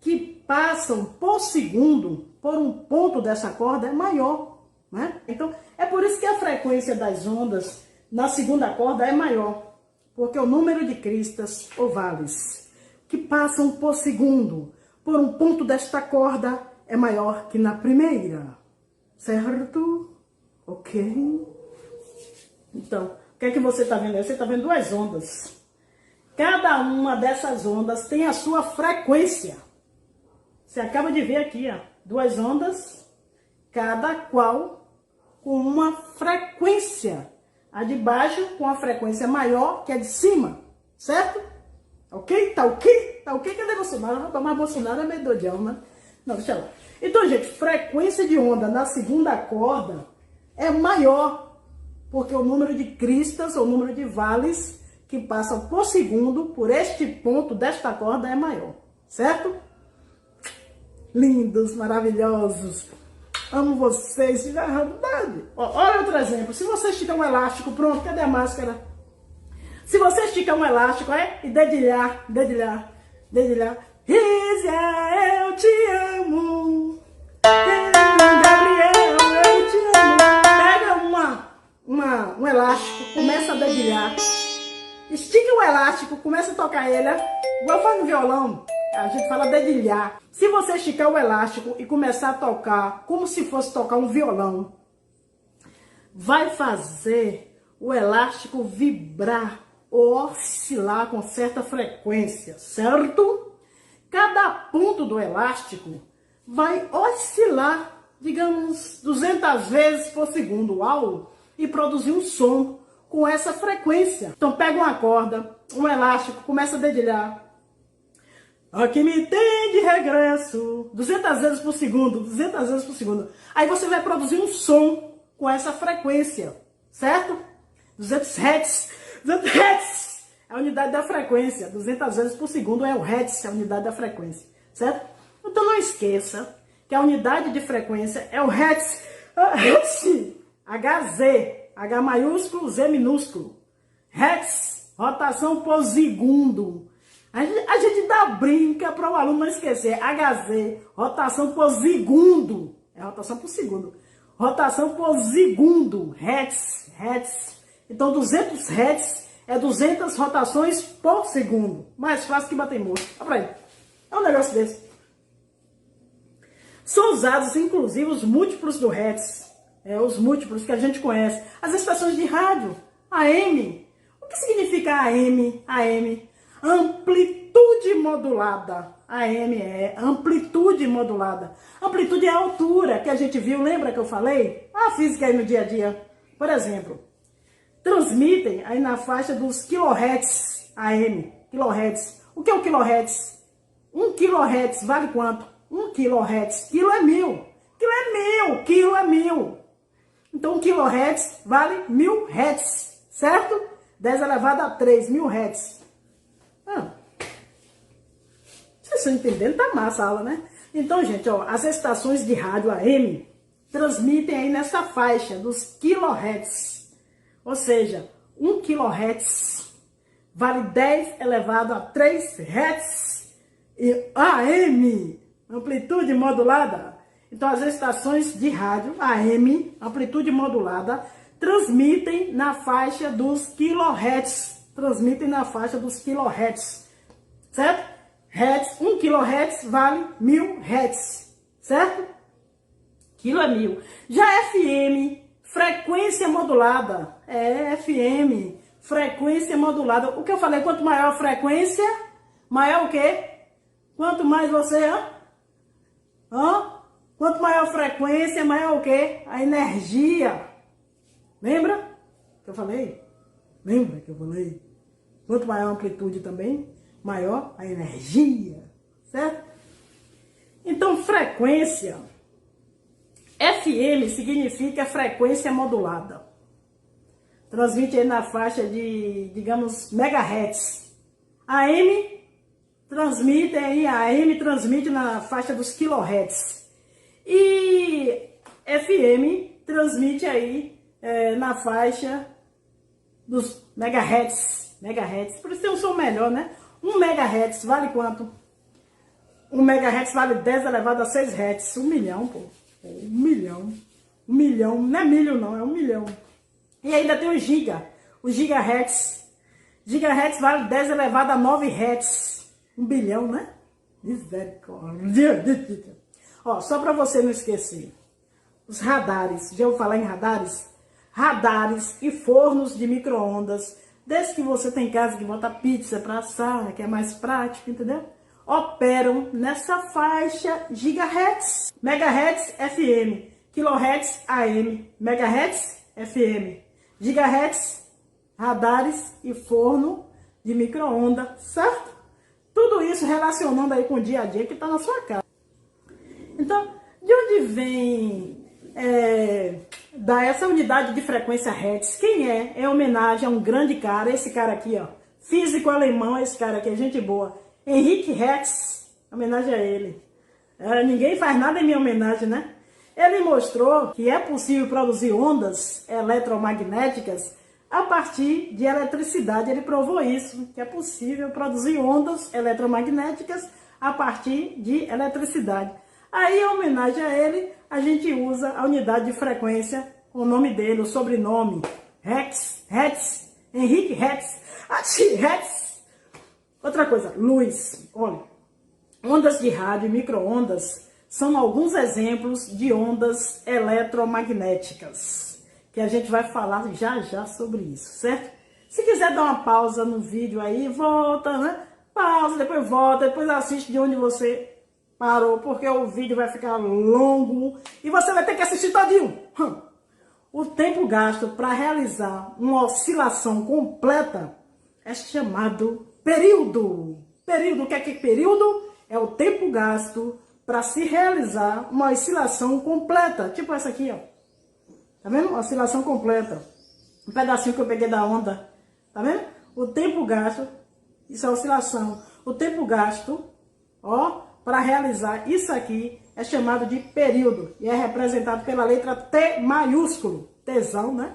que passam por segundo por um ponto dessa corda é maior, né? Então, é por isso que a frequência das ondas na segunda corda é maior. Porque o número de cristas ou vales que passam por segundo por um ponto desta corda é maior que na primeira, certo? Ok? Então, o que é que você está vendo aí? Você está vendo duas ondas. Cada uma dessas ondas tem a sua frequência. Você acaba de ver aqui, ó, duas ondas, cada qual com uma frequência. A de baixo com a frequência maior que a de cima, certo? Ok? Tá ok? Tá ok? Cadê Bolsonaro? Mas Bolsonaro é meio doidão, né? Não, deixa lá. Então, gente, frequência de onda na segunda corda é maior, porque o número de cristas, ou número de vales que passam por segundo por este ponto desta corda é maior, certo? Lindos, maravilhosos. Amo vocês, de verdade. Olha outro exemplo. Se você esticar um elástico, pronto, cadê a máscara? Se você esticar um elástico, e dedilhar. Rízia, eu te amo. Gabriel, eu te amo. Pega um elástico, começa a dedilhar. Estica o elástico, começa a tocar ele. Igual faz no violão. A gente fala dedilhar. Se você esticar o elástico e começar a tocar como se fosse tocar um violão, vai fazer o elástico vibrar ou oscilar com certa frequência, certo? Cada ponto do elástico vai oscilar, digamos, 200 vezes por segundo, e produzir um som com essa frequência. Então pega uma corda, um elástico, começa a dedilhar. Aqui me tem de regresso, 200 vezes por segundo, 200 vezes por segundo. Aí você vai produzir um som com essa frequência, certo? 200 Hz, 200 Hz é a unidade da frequência, 200 vezes por segundo é o Hz, é a unidade da frequência, certo? Então não esqueça que a unidade de frequência é o Hz, HZ, H maiúsculo, Z minúsculo. Hertz, rotação por segundo. A gente dá brinca para o aluno não esquecer. HZ, rotação por segundo. É rotação por segundo. Rotação por segundo. Hertz. Então 200 Hertz é 200 rotações por segundo. Mais fácil que bater morto. Olha pra aí. É um negócio desse. São usados inclusive os múltiplos do Hertz. Os múltiplos que a gente conhece. As estações de rádio. AM. O que significa AM? AM. Amplitude modulada. AM é amplitude modulada. Amplitude é a altura que a gente viu, lembra que eu falei? A física aí no dia a dia. Por exemplo, transmitem aí na faixa dos kHz AM. KHz. O que é o kHz? 1 kHz vale quanto? 1 kHz. Quilo é 1000. Quilo é 1000. Então 1 kHz vale 1000 Hz. Certo? 10 elevado a 3, 1000 Hz. Vocês estão entendendo? Tá massa a aula, né? Então, gente, ó, as estações de rádio AM transmitem aí nessa faixa dos kHz. Ou seja, 1 kHz vale 10 elevado a 3 Hz. E AM, amplitude modulada. Então, as estações de rádio AM, amplitude modulada, transmitem na faixa dos kHz. Certo? Hertz, 1 kHz vale 1000 Hz, certo? Quilo é 1000. Já FM, frequência modulada, FM, frequência modulada. O que eu falei, quanto maior a frequência, maior o quê? Quanto mais você Quanto maior a frequência, maior o quê? A energia. Lembra que eu falei? Lembra que eu falei? Quanto maior a amplitude também, maior a energia, certo? Então, frequência, FM significa frequência modulada. Transmite aí na faixa de, digamos, megahertz. AM transmite na faixa dos kilohertz. E FM transmite aí na faixa dos megahertz. Por isso tem um som melhor, né? 1 megahertz vale quanto? 1 megahertz vale 10 elevado a 6 hertz. 1 milhão, pô. 1 milhão. 1 milhão. Não é milho, não. É 1 milhão. E ainda tem o giga. O gigahertz. Gigahertz vale 10 elevado a 9 hertz. 1 bilhão, né? Misericórdia. Ó, só para você não esquecer. Os radares. Já ouviu falar em radares? Radares e fornos de micro-ondas. Desde que você tem casa que bota pizza para assar, que é mais prático, entendeu? Operam nessa faixa gigahertz, megahertz FM, kilohertz AM, megahertz FM, gigahertz, radares e forno de micro-ondas, certo? Tudo isso relacionando aí com o dia a dia que está na sua casa. Então, de onde vem essa unidade de frequência hertz? Quem é? É homenagem a um grande cara, esse cara aqui, ó, físico alemão, esse cara aqui, é gente boa. Henrique Hertz, homenagem a ele. Ninguém faz nada em minha homenagem, né? Ele mostrou que é possível produzir ondas eletromagnéticas a partir de eletricidade. Ele provou isso, que é possível produzir ondas eletromagnéticas a partir de eletricidade. Aí, em homenagem a ele, a gente usa a unidade de frequência, o nome dele, o sobrenome, Hertz, Henrique Hertz, Hertz. Outra coisa, luz. Olha, ondas de rádio e micro-ondas são alguns exemplos de ondas eletromagnéticas, que a gente vai falar já sobre isso, certo? Se quiser dar uma pausa no vídeo aí, volta, né? Pausa, depois volta, depois assiste de onde você parou, porque o vídeo vai ficar longo e você vai ter que assistir todinho. O tempo gasto para realizar uma oscilação completa é chamado período. Período, o que é período? É o tempo gasto para se realizar uma oscilação completa. Tipo essa aqui, ó. Tá vendo? Oscilação completa. Um pedacinho que eu peguei da onda. Tá vendo? O tempo gasto, isso é oscilação. O tempo gasto, ó, para realizar isso aqui é chamado de período. E é representado pela letra T maiúsculo. Tzão, né?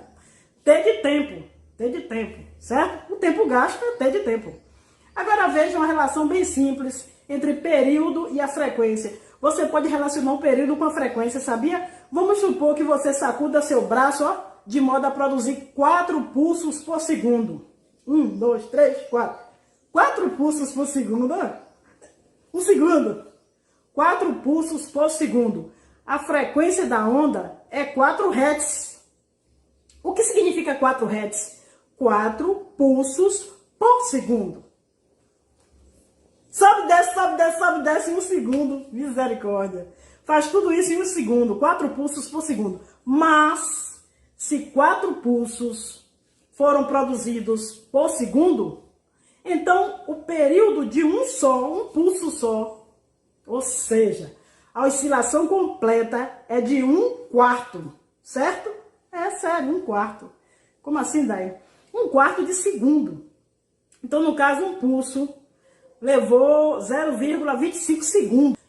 T de tempo. T de tempo, certo? O tempo gasto é T de tempo. Agora veja uma relação bem simples entre período e a frequência. Você pode relacionar um período com a frequência, sabia? Vamos supor que você sacuda seu braço, ó, de modo a produzir 4 pulsos por segundo. 1, 2, 3, 4. 4 pulsos por segundo, ó. Um segundo. 4 pulsos por segundo. A frequência da onda é 4 Hz. O que significa 4 Hz? 4 pulsos por segundo. Sobe, desce em 1 segundo. Misericórdia. Faz tudo isso em 1 segundo. 4 pulsos por segundo. Mas, se 4 pulsos foram produzidos por segundo, então o período de um pulso só, ou seja, a oscilação completa é de 1/4, certo? É sério, 1/4. Como assim, daí? 1/4 de segundo. Então, no caso, um pulso levou 0,25 segundos.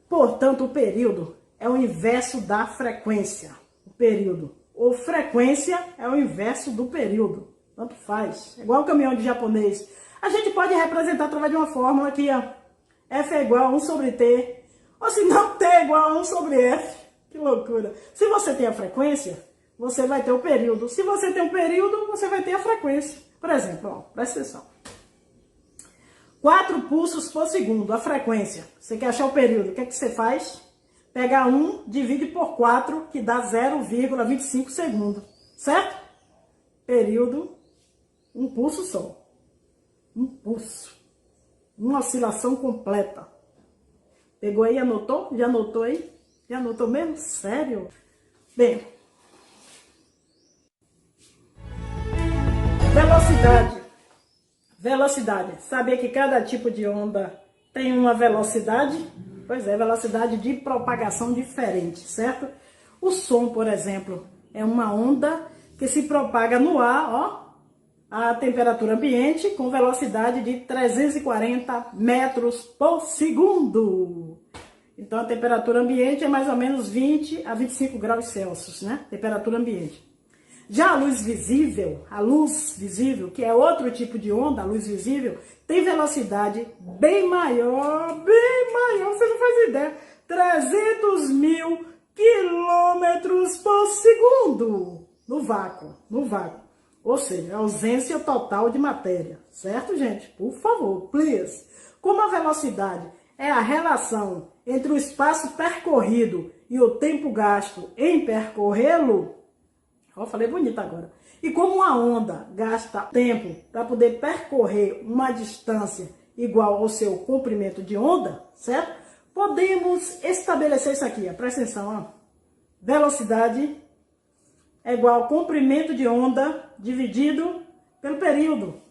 Portanto, o período é o inverso da frequência. O período. Ou frequência é o inverso do período. Tanto faz. É igual o caminhão de japonês. A gente pode representar através de uma fórmula aqui, ó. F é igual a 1 sobre T. Ou se não, T é igual a 1 sobre F. Que loucura. Se você tem a frequência, você vai ter o período. Se você tem o período, você vai ter a frequência. Por exemplo, ó, presta atenção. 4 pulsos por segundo, a frequência. Você quer achar o período, o que é que você faz? Pega 1, divide por 4, que dá 0,25 segundos, certo? Período, um pulso só. Um pulso. Uma oscilação completa. Pegou aí, anotou? Já anotou aí? Já anotou mesmo? Sério? Bem, velocidade. Velocidade. Sabia que cada tipo de onda tem uma velocidade? Pois é, velocidade de propagação diferente, certo? O som, por exemplo, é uma onda que se propaga no ar, ó, a temperatura ambiente com velocidade de 340 metros por segundo. Então, a temperatura ambiente é mais ou menos 20 a 25 graus Celsius, né? Temperatura ambiente. Já a luz visível, que é outro tipo de onda, a luz visível, tem velocidade bem maior, você não faz ideia, 300 mil quilômetros por segundo no vácuo. Ou seja, ausência total de matéria, certo, gente? Por favor, please. Como a velocidade é a relação entre o espaço percorrido e o tempo gasto em percorrê-lo, ó, falei bonito agora. E como uma onda gasta tempo para poder percorrer uma distância igual ao seu comprimento de onda, certo? Podemos estabelecer isso aqui, ó. Presta atenção, ó. Velocidade é igual ao comprimento de onda dividido pelo período.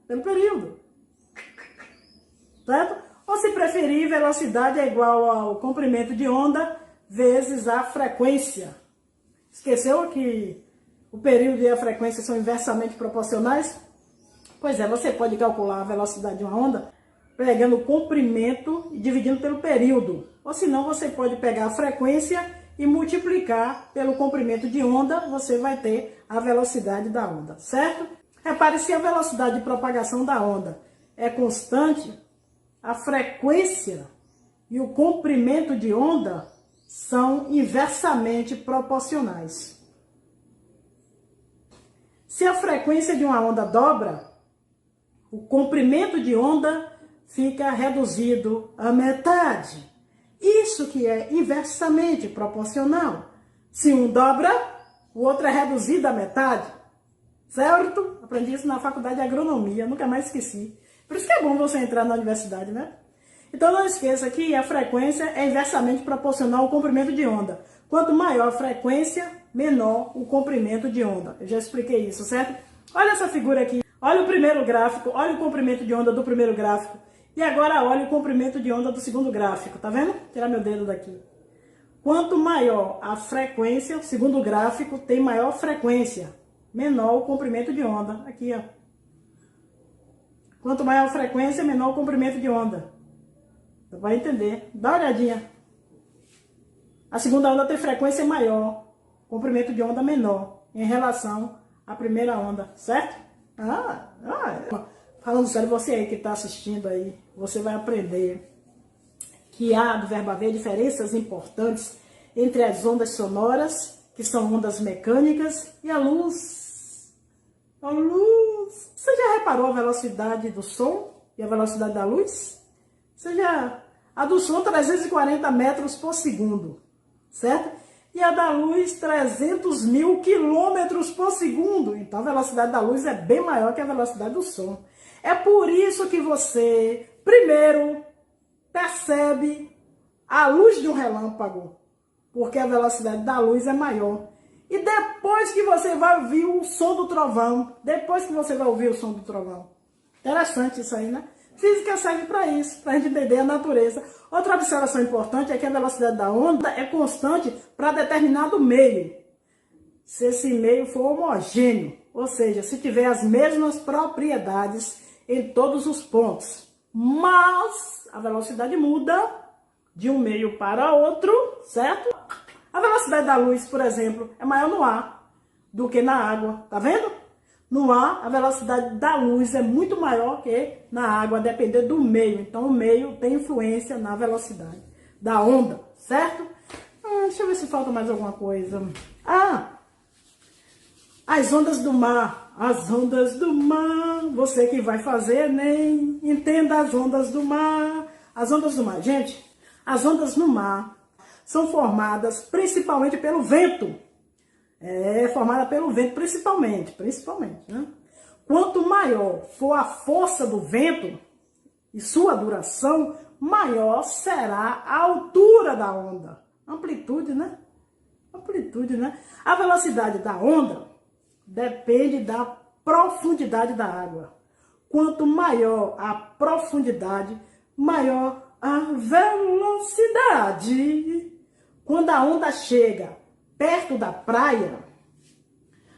Pelo período. Certo? Ou se preferir, velocidade é igual ao comprimento de onda vezes a frequência. Esqueceu que o período e a frequência são inversamente proporcionais? Pois é, você pode calcular a velocidade de uma onda pegando o comprimento e dividindo pelo período. Ou senão você pode pegar a frequência e multiplicar pelo comprimento de onda, você vai ter a velocidade da onda, certo? Repare, se a velocidade de propagação da onda é constante, a frequência e o comprimento de onda são inversamente proporcionais. Se a frequência de uma onda dobra, o comprimento de onda fica reduzido à metade. Isso que é inversamente proporcional. Se um dobra, o outro é reduzido à metade. Certo? Aprendi isso na faculdade de agronomia, nunca mais esqueci. Por isso que é bom você entrar na universidade, né? Então não esqueça que a frequência é inversamente proporcional ao comprimento de onda. Quanto maior a frequência, menor o comprimento de onda. Eu já expliquei isso, certo? Olha essa figura aqui. Olha o primeiro gráfico, olha o comprimento de onda do primeiro gráfico. E agora olha o comprimento de onda do segundo gráfico, tá vendo? Vou tirar meu dedo daqui. Quanto maior a frequência, o segundo gráfico tem maior frequência, menor o comprimento de onda. Aqui, ó. Quanto maior a frequência, menor o comprimento de onda. Você vai entender. Dá uma olhadinha. A segunda onda tem frequência maior, comprimento de onda menor, em relação à primeira onda, certo? Falando sério, você aí que está assistindo aí, você vai aprender que há, do verbo haver, diferenças importantes entre as ondas sonoras, que são ondas mecânicas, e a luz. A luz. Você já reparou a velocidade do som e a velocidade da luz? A do som 340 metros por segundo, certo? E a da luz 300 mil quilômetros por segundo. Então a velocidade da luz é bem maior que a velocidade do som. É por isso que você, primeiro, percebe a luz de um relâmpago, porque a velocidade da luz é maior. E depois que você vai ouvir o som do trovão, Interessante isso aí, né? Física serve para isso, para a gente entender a natureza. Outra observação importante é que a velocidade da onda é constante para determinado meio. Se esse meio for homogêneo, ou seja, se tiver as mesmas propriedades em todos os pontos. Mas a velocidade muda de um meio para outro, certo? A velocidade da luz, por exemplo, é maior no ar do que na água, tá vendo? No ar, a velocidade da luz é muito maior que na água, a depender do meio. Então, o meio tem influência na velocidade da onda, certo? Deixa eu ver se falta mais alguma coisa. As ondas do mar. As ondas do mar. Você que vai fazer Enem, entenda as ondas do mar. As ondas do mar. Gente, as ondas no mar são formadas principalmente pelo vento. É formada pelo vento, principalmente, né? Quanto maior for a força do vento, e sua duração, maior será a altura da onda. Amplitude, né? Amplitude, né? A velocidade da onda depende da profundidade da água. Quanto maior a profundidade, maior a velocidade. Quando a onda chega perto da praia,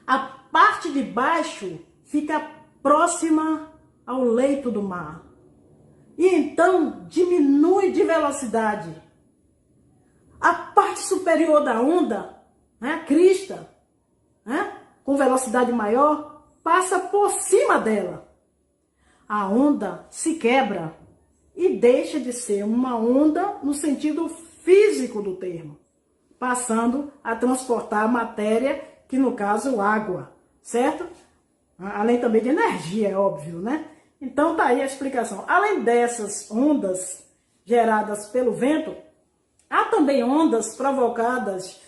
a parte de baixo fica próxima ao leito do mar. E então diminui de velocidade. A parte superior da onda, né, a crista, né, com velocidade maior, passa por cima dela. A onda se quebra e deixa de ser uma onda no sentido físico do termo, passando a transportar matéria, que no caso água, certo? Além também de energia, é óbvio, né? Então tá aí a explicação. Além dessas ondas geradas pelo vento, há também ondas provocadas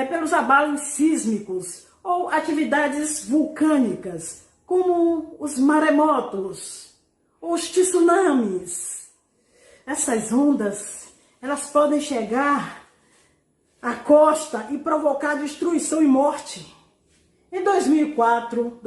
pelos abalos sísmicos ou atividades vulcânicas, como os maremotos, os tsunamis. Essas ondas, elas podem chegar à costa e provocar destruição e morte. Em 2004,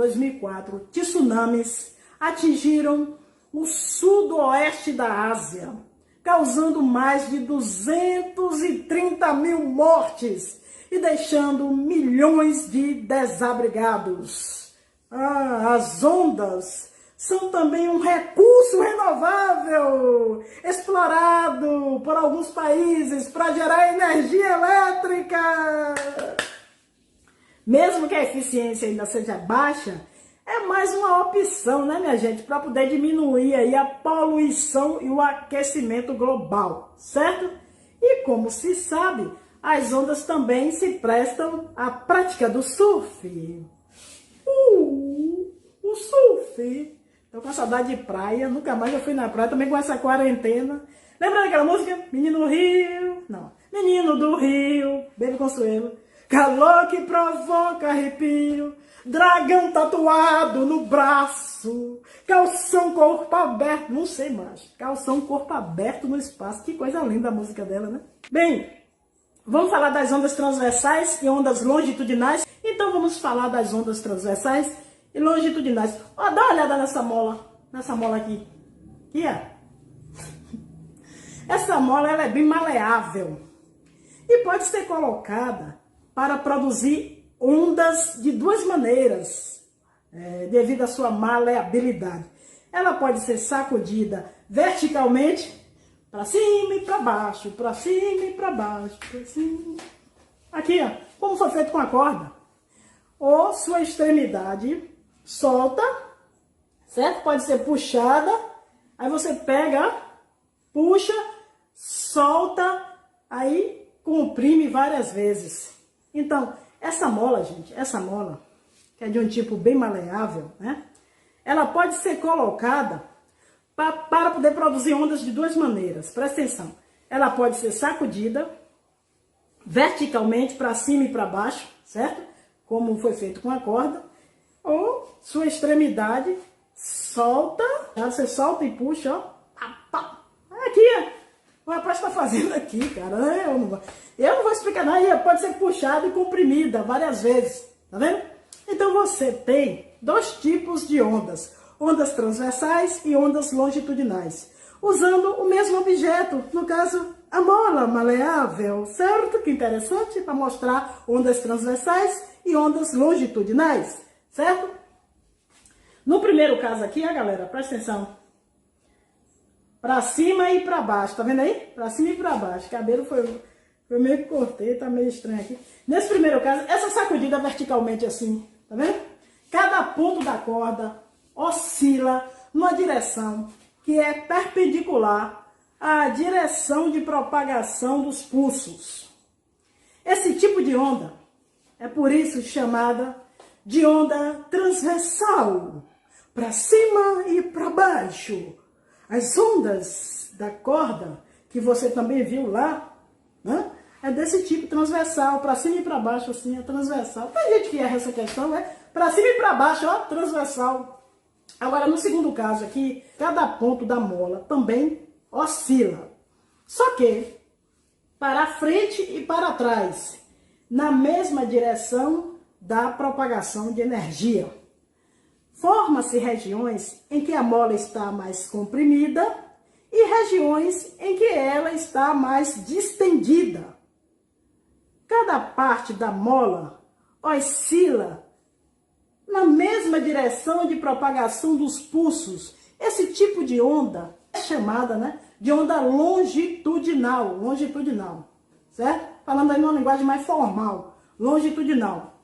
tsunamis atingiram o sudoeste da Ásia, causando mais de 230 mil mortes e deixando milhões de desabrigados. As ondas são também um recurso renovável, explorado por alguns países para gerar energia elétrica. Mesmo que a eficiência ainda seja baixa, é mais uma opção, né, minha gente, para poder diminuir aí a poluição e o aquecimento global, certo? E como se sabe, as ondas também se prestam à prática do surf. O surf. Tô com saudade de praia, nunca mais eu fui na praia, também com essa quarentena. Lembra daquela música? Menino do Rio? Não. Menino do Rio, Baby Consuelo. Calor que provoca arrepio, dragão tatuado no braço, calção corpo aberto, não sei mais, calção corpo aberto no espaço. Que coisa linda a música dela, né? Bem, vamos falar das ondas transversais e ondas longitudinais. Então vamos falar das ondas transversais e longitudinais. Ó, dá uma olhada nessa mola aqui. Aqui, ó. Essa mola, ela é bem maleável e pode ser colocada para produzir ondas de duas maneiras, devido à sua maleabilidade. Ela pode ser sacudida verticalmente, para cima e para baixo, para cima e para baixo, para cima. Aqui, ó, como foi feito com a corda. Ou sua extremidade solta, certo? Pode ser puxada, aí você pega, puxa, solta, aí comprime várias vezes. Então, essa mola, gente, que é de um tipo bem maleável, né? Ela pode ser colocada para poder produzir ondas de duas maneiras. Presta atenção. Ela pode ser sacudida verticalmente para cima e para baixo, certo? Como foi feito com a corda. Ou sua extremidade solta, você solta e puxa, ó. Aqui, ó. O rapaz está fazendo aqui, cara. Eu não vou explicar nada. Pode ser puxada e comprimida várias vezes. Tá vendo? Então você tem dois tipos de ondas. Ondas transversais e ondas longitudinais. Usando o mesmo objeto. No caso, a mola maleável. Certo? Que interessante para mostrar ondas transversais e ondas longitudinais. Certo? No primeiro caso aqui, galera, presta atenção. Pra cima e pra baixo, tá vendo aí? Pra cima e pra baixo. O cabelo foi meio que cortei, tá meio estranho aqui. Nesse primeiro caso, essa sacudida verticalmente assim, tá vendo? Cada ponto da corda oscila numa direção que é perpendicular à direção de propagação dos pulsos. Esse tipo de onda é por isso chamada de onda transversal. Pra cima e pra baixo. As ondas da corda, que você também viu lá, né? É desse tipo, transversal, para cima e para baixo, assim, é transversal. Tem gente que erra essa questão, né? Para cima e para baixo, ó, transversal. Agora, no segundo caso aqui, cada ponto da mola também oscila. Só que para frente e para trás, na mesma direção da propagação de energia. Forma-se regiões em que a mola está mais comprimida e regiões em que ela está mais distendida. Cada parte da mola oscila na mesma direção de propagação dos pulsos. Esse tipo de onda é chamada, né, de onda longitudinal, certo? Falando aí numa linguagem mais formal, longitudinal.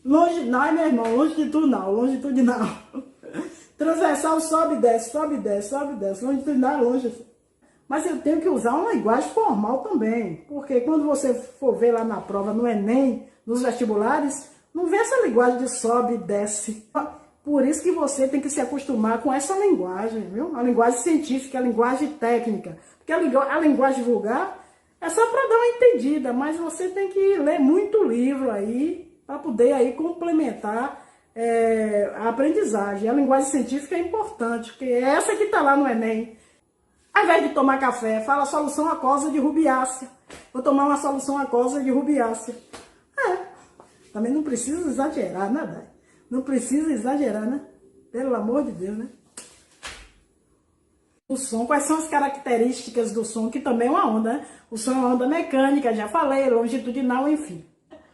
Não, meu irmão, longitudinal. Transversal sobe e desce, longitudinal longe. Mas eu tenho que usar uma linguagem formal também, porque quando você for ver lá na prova, no Enem, nos vestibulares, não vê essa linguagem de sobe e desce. Por isso que você tem que se acostumar com essa linguagem, viu? A linguagem científica, a linguagem técnica. Porque a linguagem vulgar é só para dar uma entendida, mas você tem que ler muito livro aí, para poder aí complementar a aprendizagem. A linguagem científica é importante, porque é essa que está lá no Enem. Ao invés de tomar café, fala solução aquosa de rubiácea. Vou tomar uma solução aquosa de rubiácea. Também não precisa exagerar, né, Dai? Não precisa exagerar, né? Pelo amor de Deus, né? O som, quais são as características do som, que também é uma onda, né? O som é uma onda mecânica, já falei, longitudinal, enfim.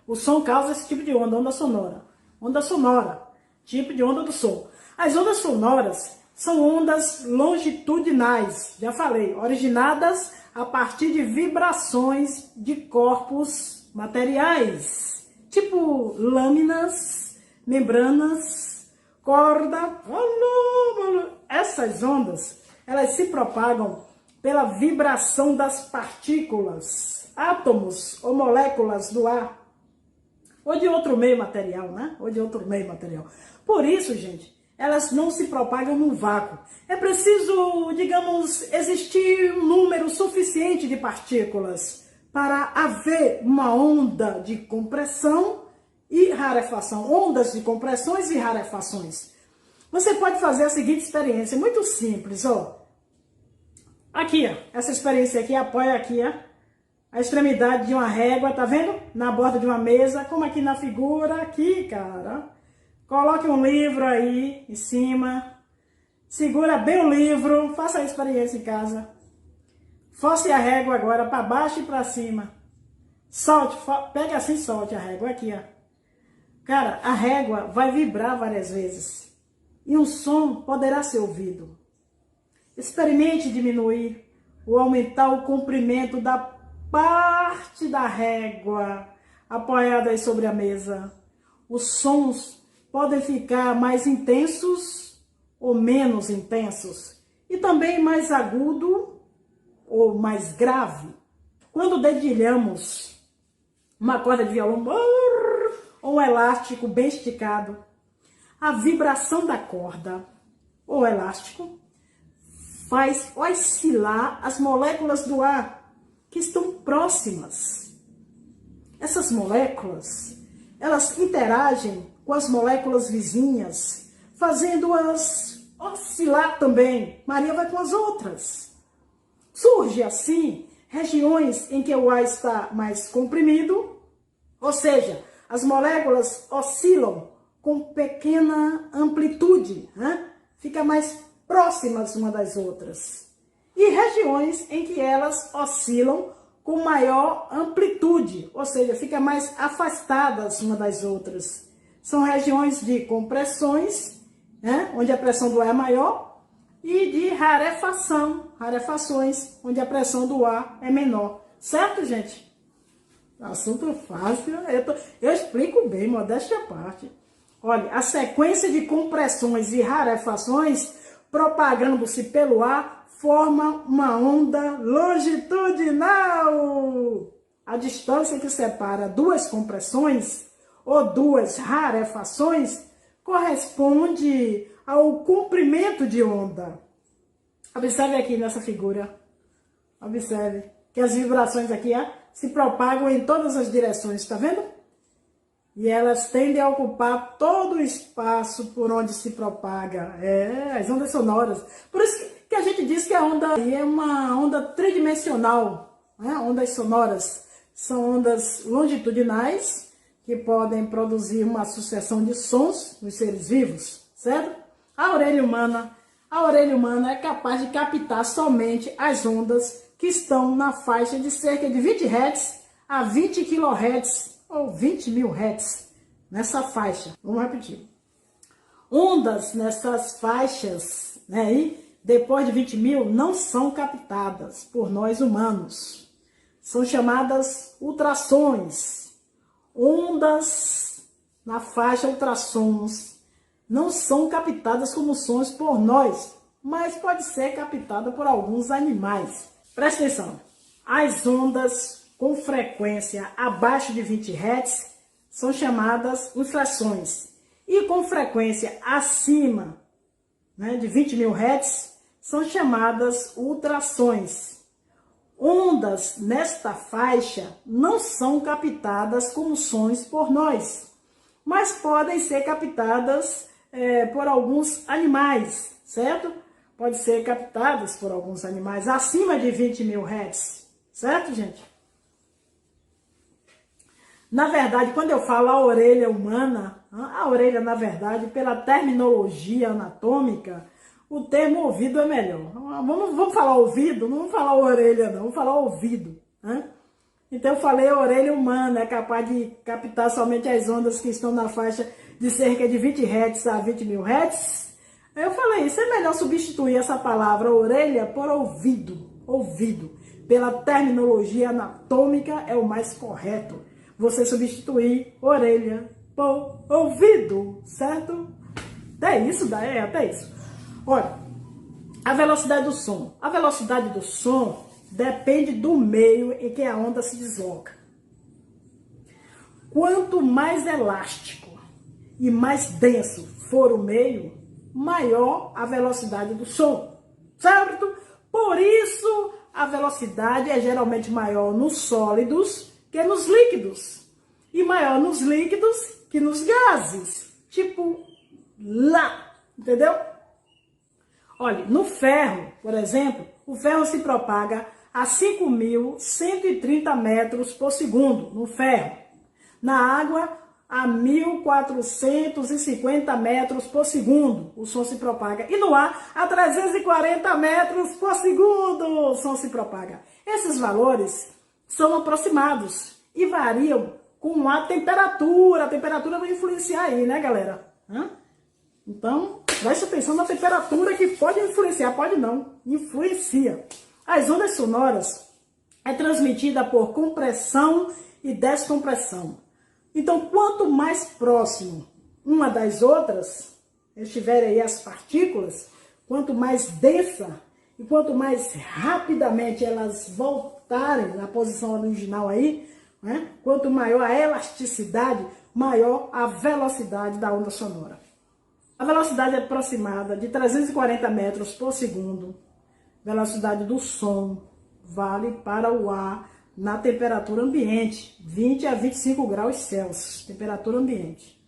O som causa esse tipo de onda, onda sonora. Onda sonora, tipo de onda do som. As ondas sonoras são ondas longitudinais, já falei, originadas a partir de vibrações de corpos materiais, tipo lâminas, membranas, corda. Essas ondas, elas se propagam pela vibração das partículas, átomos ou moléculas do ar, ou de outro meio material, né? Por isso, gente, elas não se propagam no vácuo. É preciso, digamos, existir um número suficiente de partículas para haver uma onda de compressão e rarefação. Ondas de compressões e rarefações. Você pode fazer a seguinte experiência, muito simples, ó. Aqui, ó, essa experiência aqui, apoia aqui, ó, a extremidade de uma régua, tá vendo? Na borda de uma mesa, como aqui na figura, aqui, cara. Coloque um livro aí em cima, segura bem o livro, faça a experiência em casa. Force a régua agora para baixo e para cima. Solte, pega assim e solte a régua aqui, ó. Cara, a régua vai vibrar várias vezes e um som poderá ser ouvido. Experimente diminuir ou aumentar o comprimento da parte da régua apoiada aí sobre a mesa. Os sons podem ficar mais intensos ou menos intensos e também mais agudo ou mais grave. Quando dedilhamos uma corda de violão ou um elástico bem esticado, a vibração da corda ou elástico faz oscilar as moléculas do ar que estão próximas. Essas moléculas, elas interagem com as moléculas vizinhas, fazendo-as oscilar também. Maria vai com as outras. Surge assim regiões em que o ar está mais comprimido, ou seja, as moléculas oscilam com pequena amplitude, né? Fica mais próximas uma das outras. E regiões em que elas oscilam com maior amplitude, ou seja, fica mais afastadas uma das outras. São regiões de compressões, né, onde a pressão do ar é maior, e de rarefações, onde a pressão do ar é menor. Certo, gente? Assunto fácil, eu explico bem, modéstia à parte. Olha, a sequência de compressões e rarefações, propagando-se pelo ar, forma uma onda longitudinal. A distância que separa duas compressões ou duas rarefações corresponde ao comprimento de onda. Observe aqui nessa figura. Observe que as vibrações aqui se propagam em todas as direções, tá vendo? E elas tendem a ocupar todo o espaço por onde se propaga. As ondas sonoras. Por isso que a gente diz que a onda é uma onda tridimensional. Né? Ondas sonoras são ondas longitudinais que podem produzir uma sucessão de sons nos seres vivos, certo? A orelha humana é capaz de captar somente as ondas que estão na faixa de cerca de 20 Hz a 20 kHz ou 20 mil Hz, nessa faixa. Vamos repetir. Ondas nessas faixas, né, aí, depois de 20 mil, não são captadas por nós humanos. São chamadas ultrassons. Ondas na faixa ultrassons não são captadas como sons por nós, mas pode ser captada por alguns animais. Presta atenção. As ondas com frequência abaixo de 20 Hz são chamadas infrações. E com frequência acima, né, de 20 mil Hz são chamadas ultrassons. Ondas nesta faixa não são captadas como sons por nós, mas podem ser captadas por alguns animais, certo? Pode ser captadas por alguns animais acima de 20 mil Hz, certo, gente? Na verdade, quando eu falo a orelha humana, a orelha, na verdade, pela terminologia anatômica, o termo ouvido é melhor. Vamos falar ouvido? Não vamos falar orelha, não. Vamos falar ouvido. Né? Então, eu falei a orelha humana é capaz de captar somente as ondas que estão na faixa de cerca de 20 Hz a 20 mil Hz. Eu falei, isso é melhor substituir essa palavra orelha por ouvido. Ouvido. Pela terminologia anatômica é o mais correto. Você substituir orelha por ouvido, certo? Até isso, até isso. Olha, a velocidade do som. A velocidade do som depende do meio em que a onda se desloca. Quanto mais elástico e mais denso for o meio, maior a velocidade do som, certo? Por isso, a velocidade é geralmente maior nos sólidos que nos líquidos. E maior nos líquidos que nos gases. Tipo, lá, entendeu? Olha, no ferro, por exemplo, o ferro se propaga a 5.130 metros por segundo, no ferro. Na água, a 1.450 metros por segundo, o som se propaga. E no ar, a 340 metros por segundo, o som se propaga. Esses valores são aproximados e variam com a temperatura. A temperatura vai influenciar aí, né, galera? Então, preste atenção na temperatura que pode influenciar, pode não, influencia. As ondas sonoras é transmitida por compressão e descompressão. Então, quanto mais próximo uma das outras estiverem aí as partículas, quanto mais densa e quanto mais rapidamente elas voltarem na posição original aí, né? Quanto maior a elasticidade, maior a velocidade da onda sonora. A velocidade aproximada de 340 metros por segundo, velocidade do som, vale para o ar na temperatura ambiente, 20 a 25 graus Celsius, temperatura ambiente.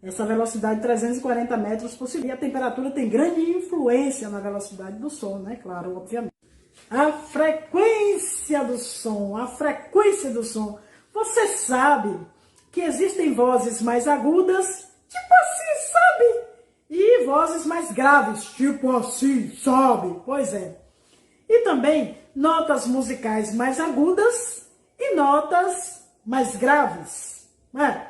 Essa velocidade de 340 metros por segundo. E a temperatura tem grande influência na velocidade do som, né? Claro, obviamente. A frequência do som, Você sabe que existem vozes mais agudas, tipo assim, sabe? E vozes mais graves, tipo assim, sabe? Pois é. E também notas musicais mais agudas e notas mais graves. Né?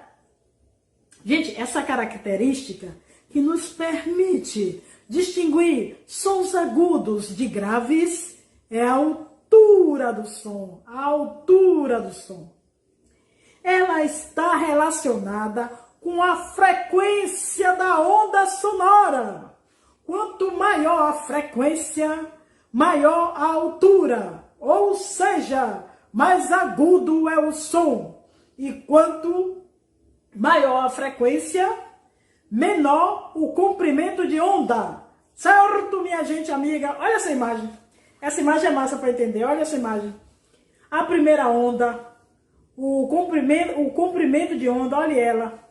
Gente, essa característica que nos permite distinguir sons agudos de graves é a altura do som. A altura do som. Ela está relacionada com a frequência da onda sonora. Quanto maior a frequência, maior a altura. Ou seja, mais agudo é o som. E quanto maior a frequência, menor o comprimento de onda. Certo, minha gente amiga? Olha essa imagem. Essa imagem é massa para entender. Olha essa imagem. A primeira onda, o comprimento de onda, olha ela.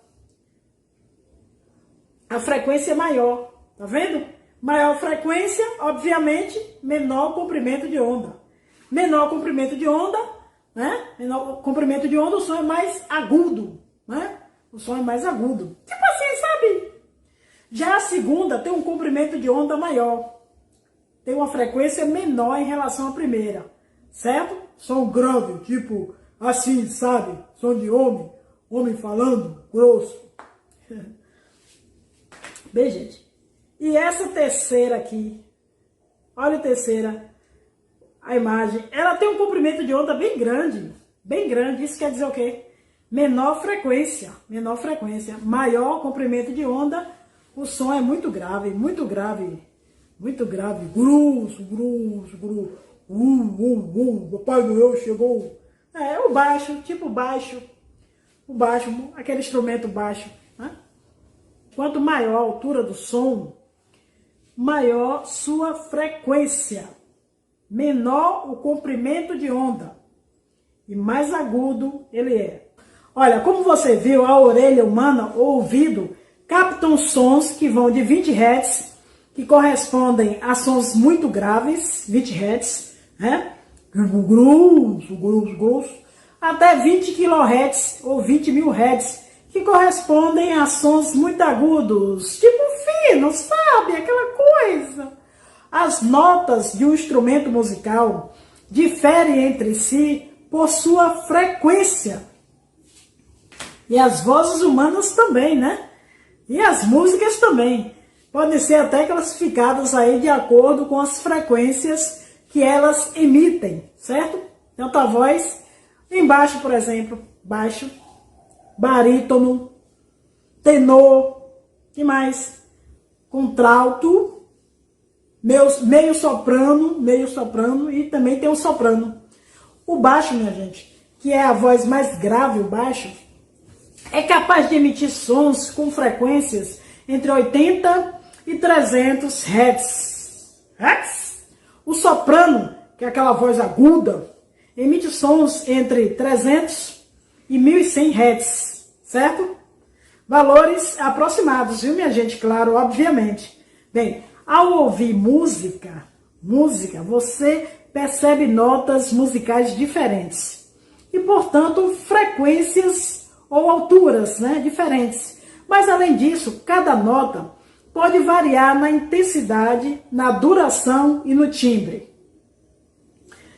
A frequência é maior, tá vendo? Maior frequência, obviamente, menor comprimento de onda. Menor comprimento de onda, né? Menor comprimento de onda, o som é mais agudo, né? O som é mais agudo. Tipo assim, sabe? Já a segunda tem um comprimento de onda maior. Tem uma frequência menor em relação à primeira, certo? Som grave, tipo assim, sabe? Som de homem, homem falando, grosso. Bem, gente. E essa terceira aqui, olha a terceira, a imagem, ela tem um comprimento de onda bem grande, bem grande. Isso quer dizer o quê? Menor frequência, maior comprimento de onda, o som é muito grave, muito grave, muito grave, grosso, grosso, grosso, Papai Noel chegou. É o baixo, tipo baixo, o baixo, aquele instrumento baixo, né? Quanto maior a altura do som, maior sua frequência, menor o comprimento de onda e mais agudo ele é. Olha, como você viu, a orelha humana, o ouvido, captam sons que vão de 20 Hz, que correspondem a sons muito graves, 20 Hz, né? Grosso, grosso, grosso, até 20 kHz ou 20 mil Hz, que correspondem a sons muito agudos, tipo fino, sabe? Aquela coisa. As notas de um instrumento musical diferem entre si por sua frequência. E as vozes humanas também, né? E as músicas também. Podem ser até classificadas aí de acordo com as frequências que elas emitem, certo? Tanto a voz, embaixo, por exemplo, baixo, barítono, tenor, que mais? Contralto, meio soprano e também tem o soprano. O baixo, minha gente, que é a voz mais grave, o baixo, é capaz de emitir sons com frequências entre 80 e 300 Hz. O soprano, que é aquela voz aguda, emite sons entre 300 e 1100 Hz, certo? Valores aproximados, viu, minha gente? Claro, obviamente. Bem, ao ouvir música, você percebe notas musicais diferentes e, portanto, frequências ou alturas, né, diferentes. Mas, além disso, cada nota pode variar na intensidade, na duração e no timbre.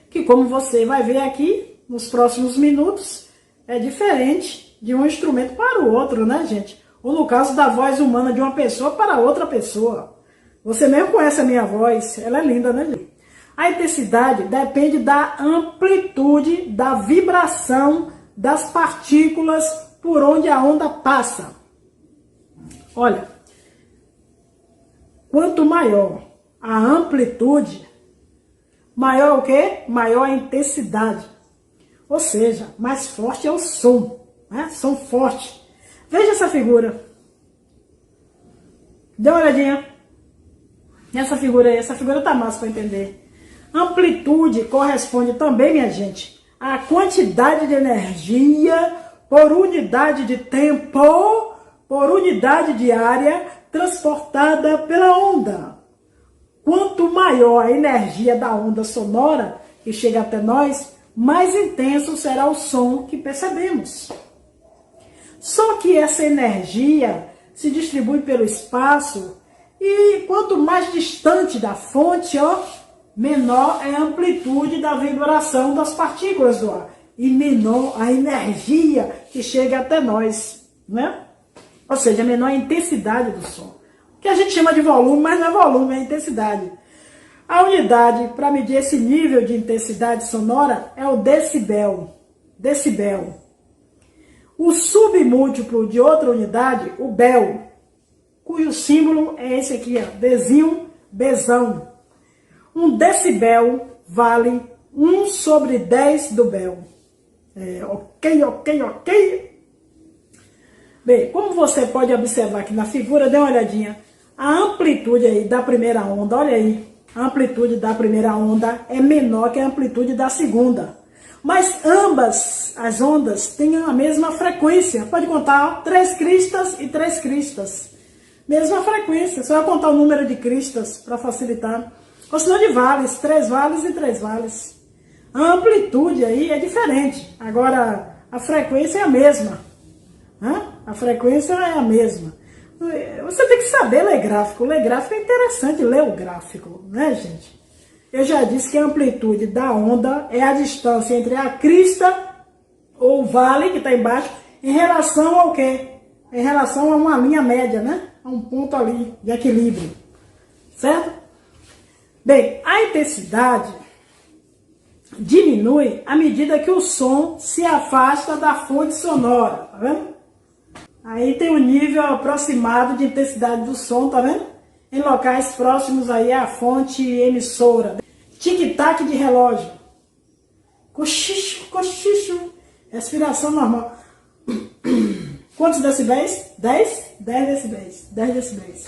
Que, como você vai ver aqui nos próximos minutos, é diferente de um instrumento para o outro, né, gente? Ou no caso da voz humana de uma pessoa para outra pessoa. Você mesmo conhece a minha voz, ela é linda, né, gente? A intensidade depende da amplitude da vibração das partículas por onde a onda passa. Olha, quanto maior a amplitude, maior o quê? Maior a intensidade. Ou seja, mais forte é o som, né? Som forte. Veja essa figura. Dê uma olhadinha. Essa figura aí, essa figura tá massa para entender. Amplitude corresponde também, minha gente, à quantidade de energia por unidade de tempo, por unidade de área transportada pela onda. Quanto maior a energia da onda sonora que chega até nós, mais intenso será o som que percebemos. Só que essa energia se distribui pelo espaço e quanto mais distante da fonte, menor é a amplitude da vibração das partículas do ar e menor a energia que chega até nós, né? Ou seja, menor a intensidade do som. Que a gente chama de volume, mas não é volume, é intensidade. A unidade para medir esse nível de intensidade sonora é o decibel. Decibel. O submúltiplo de outra unidade, o bel, cujo símbolo é esse aqui, ó, Dzinho, Bzão. Um decibel vale 1 sobre 10 do bel. Ok. Bem, como você pode observar aqui na figura, dê uma olhadinha. A amplitude aí da primeira onda, olha aí. A amplitude da primeira onda é menor que a amplitude da segunda. Mas ambas as ondas têm a mesma frequência. Pode contar 3 cristas e 3 cristas. Mesma frequência. Só vai contar o número de cristas para facilitar. Ou senão de vales, 3 vales e 3 vales. A amplitude aí é diferente. Agora, a frequência é a mesma. A frequência é a mesma. Você tem que saber ler gráfico. Ler gráfico é interessante, ler o gráfico, né, gente? Eu já disse que a amplitude da onda é a distância entre a crista ou o vale, que está embaixo, em relação ao quê? Em relação a uma linha média, né? A um ponto ali de equilíbrio. Certo? Bem, a intensidade diminui à medida que o som se afasta da fonte sonora, tá vendo? Aí tem o nível aproximado de intensidade do som, tá vendo? Em locais próximos aí à fonte emissora. Tic-tac de relógio. Cochicho, cochicho. Respiração normal. Quantos decibéis? 10? 10 decibéis. 10 decibéis.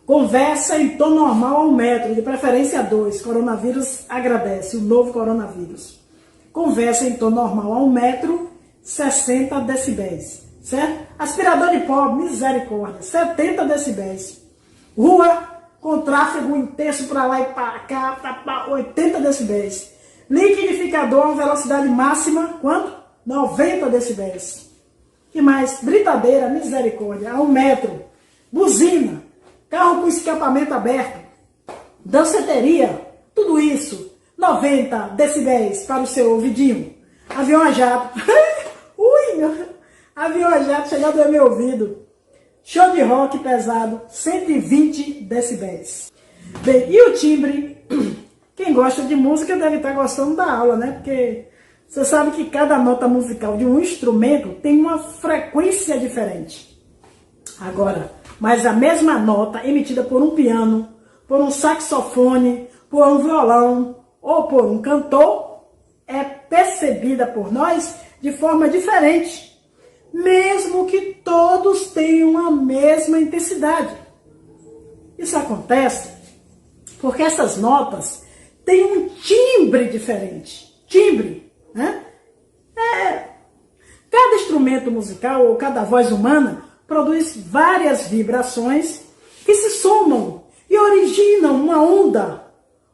Conversa em tom normal a 1 metro, de preferência 2. Coronavírus agradece, o novo coronavírus. Conversa em tom normal a 1 metro, 60 decibéis. Certo? Aspirador de pó, misericórdia, 70 decibéis. Rua com tráfego intenso para lá e para cá, 80 decibéis. Liquidificador a velocidade máxima, quanto? 90 decibéis. Que mais? Britadeira, misericórdia, a 1 metro. Buzina, carro com escapamento aberto, danceteria, tudo isso, 90 decibéis para o seu ouvidinho. Avião a jato. Ui, meu... Avião a jato chegando no meu ouvido. Show de rock pesado, 120 decibéis. Bem, e o timbre? Quem gosta de música deve estar gostando da aula, né? Porque você sabe que cada nota musical de um instrumento tem uma frequência diferente. Agora, mas a mesma nota emitida por um piano, por um saxofone, por um violão ou por um cantor é percebida por nós de forma diferente. Mesmo que todos tenham a mesma intensidade. Isso acontece porque essas notas têm um timbre diferente. Timbre, né? Cada instrumento musical ou cada voz humana produz várias vibrações que se somam e originam uma onda,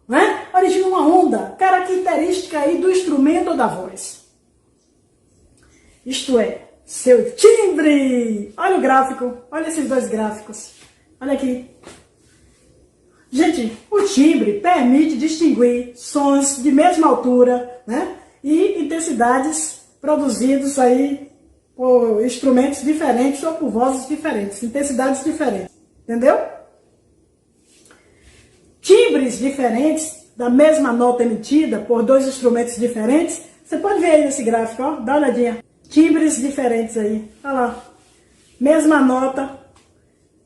né? Originam uma onda característica aí do instrumento ou da voz. Isto é, seu timbre. Olha o gráfico, olha esses 2 gráficos. Olha aqui. Gente, o timbre permite distinguir sons de mesma altura, né? E intensidades produzidos aí por instrumentos diferentes ou por vozes diferentes, intensidades diferentes. Entendeu? Timbres diferentes da mesma nota emitida por 2 instrumentos diferentes. Você pode ver aí nesse gráfico, ó, dá uma olhadinha. Timbres diferentes aí, olha lá, mesma nota,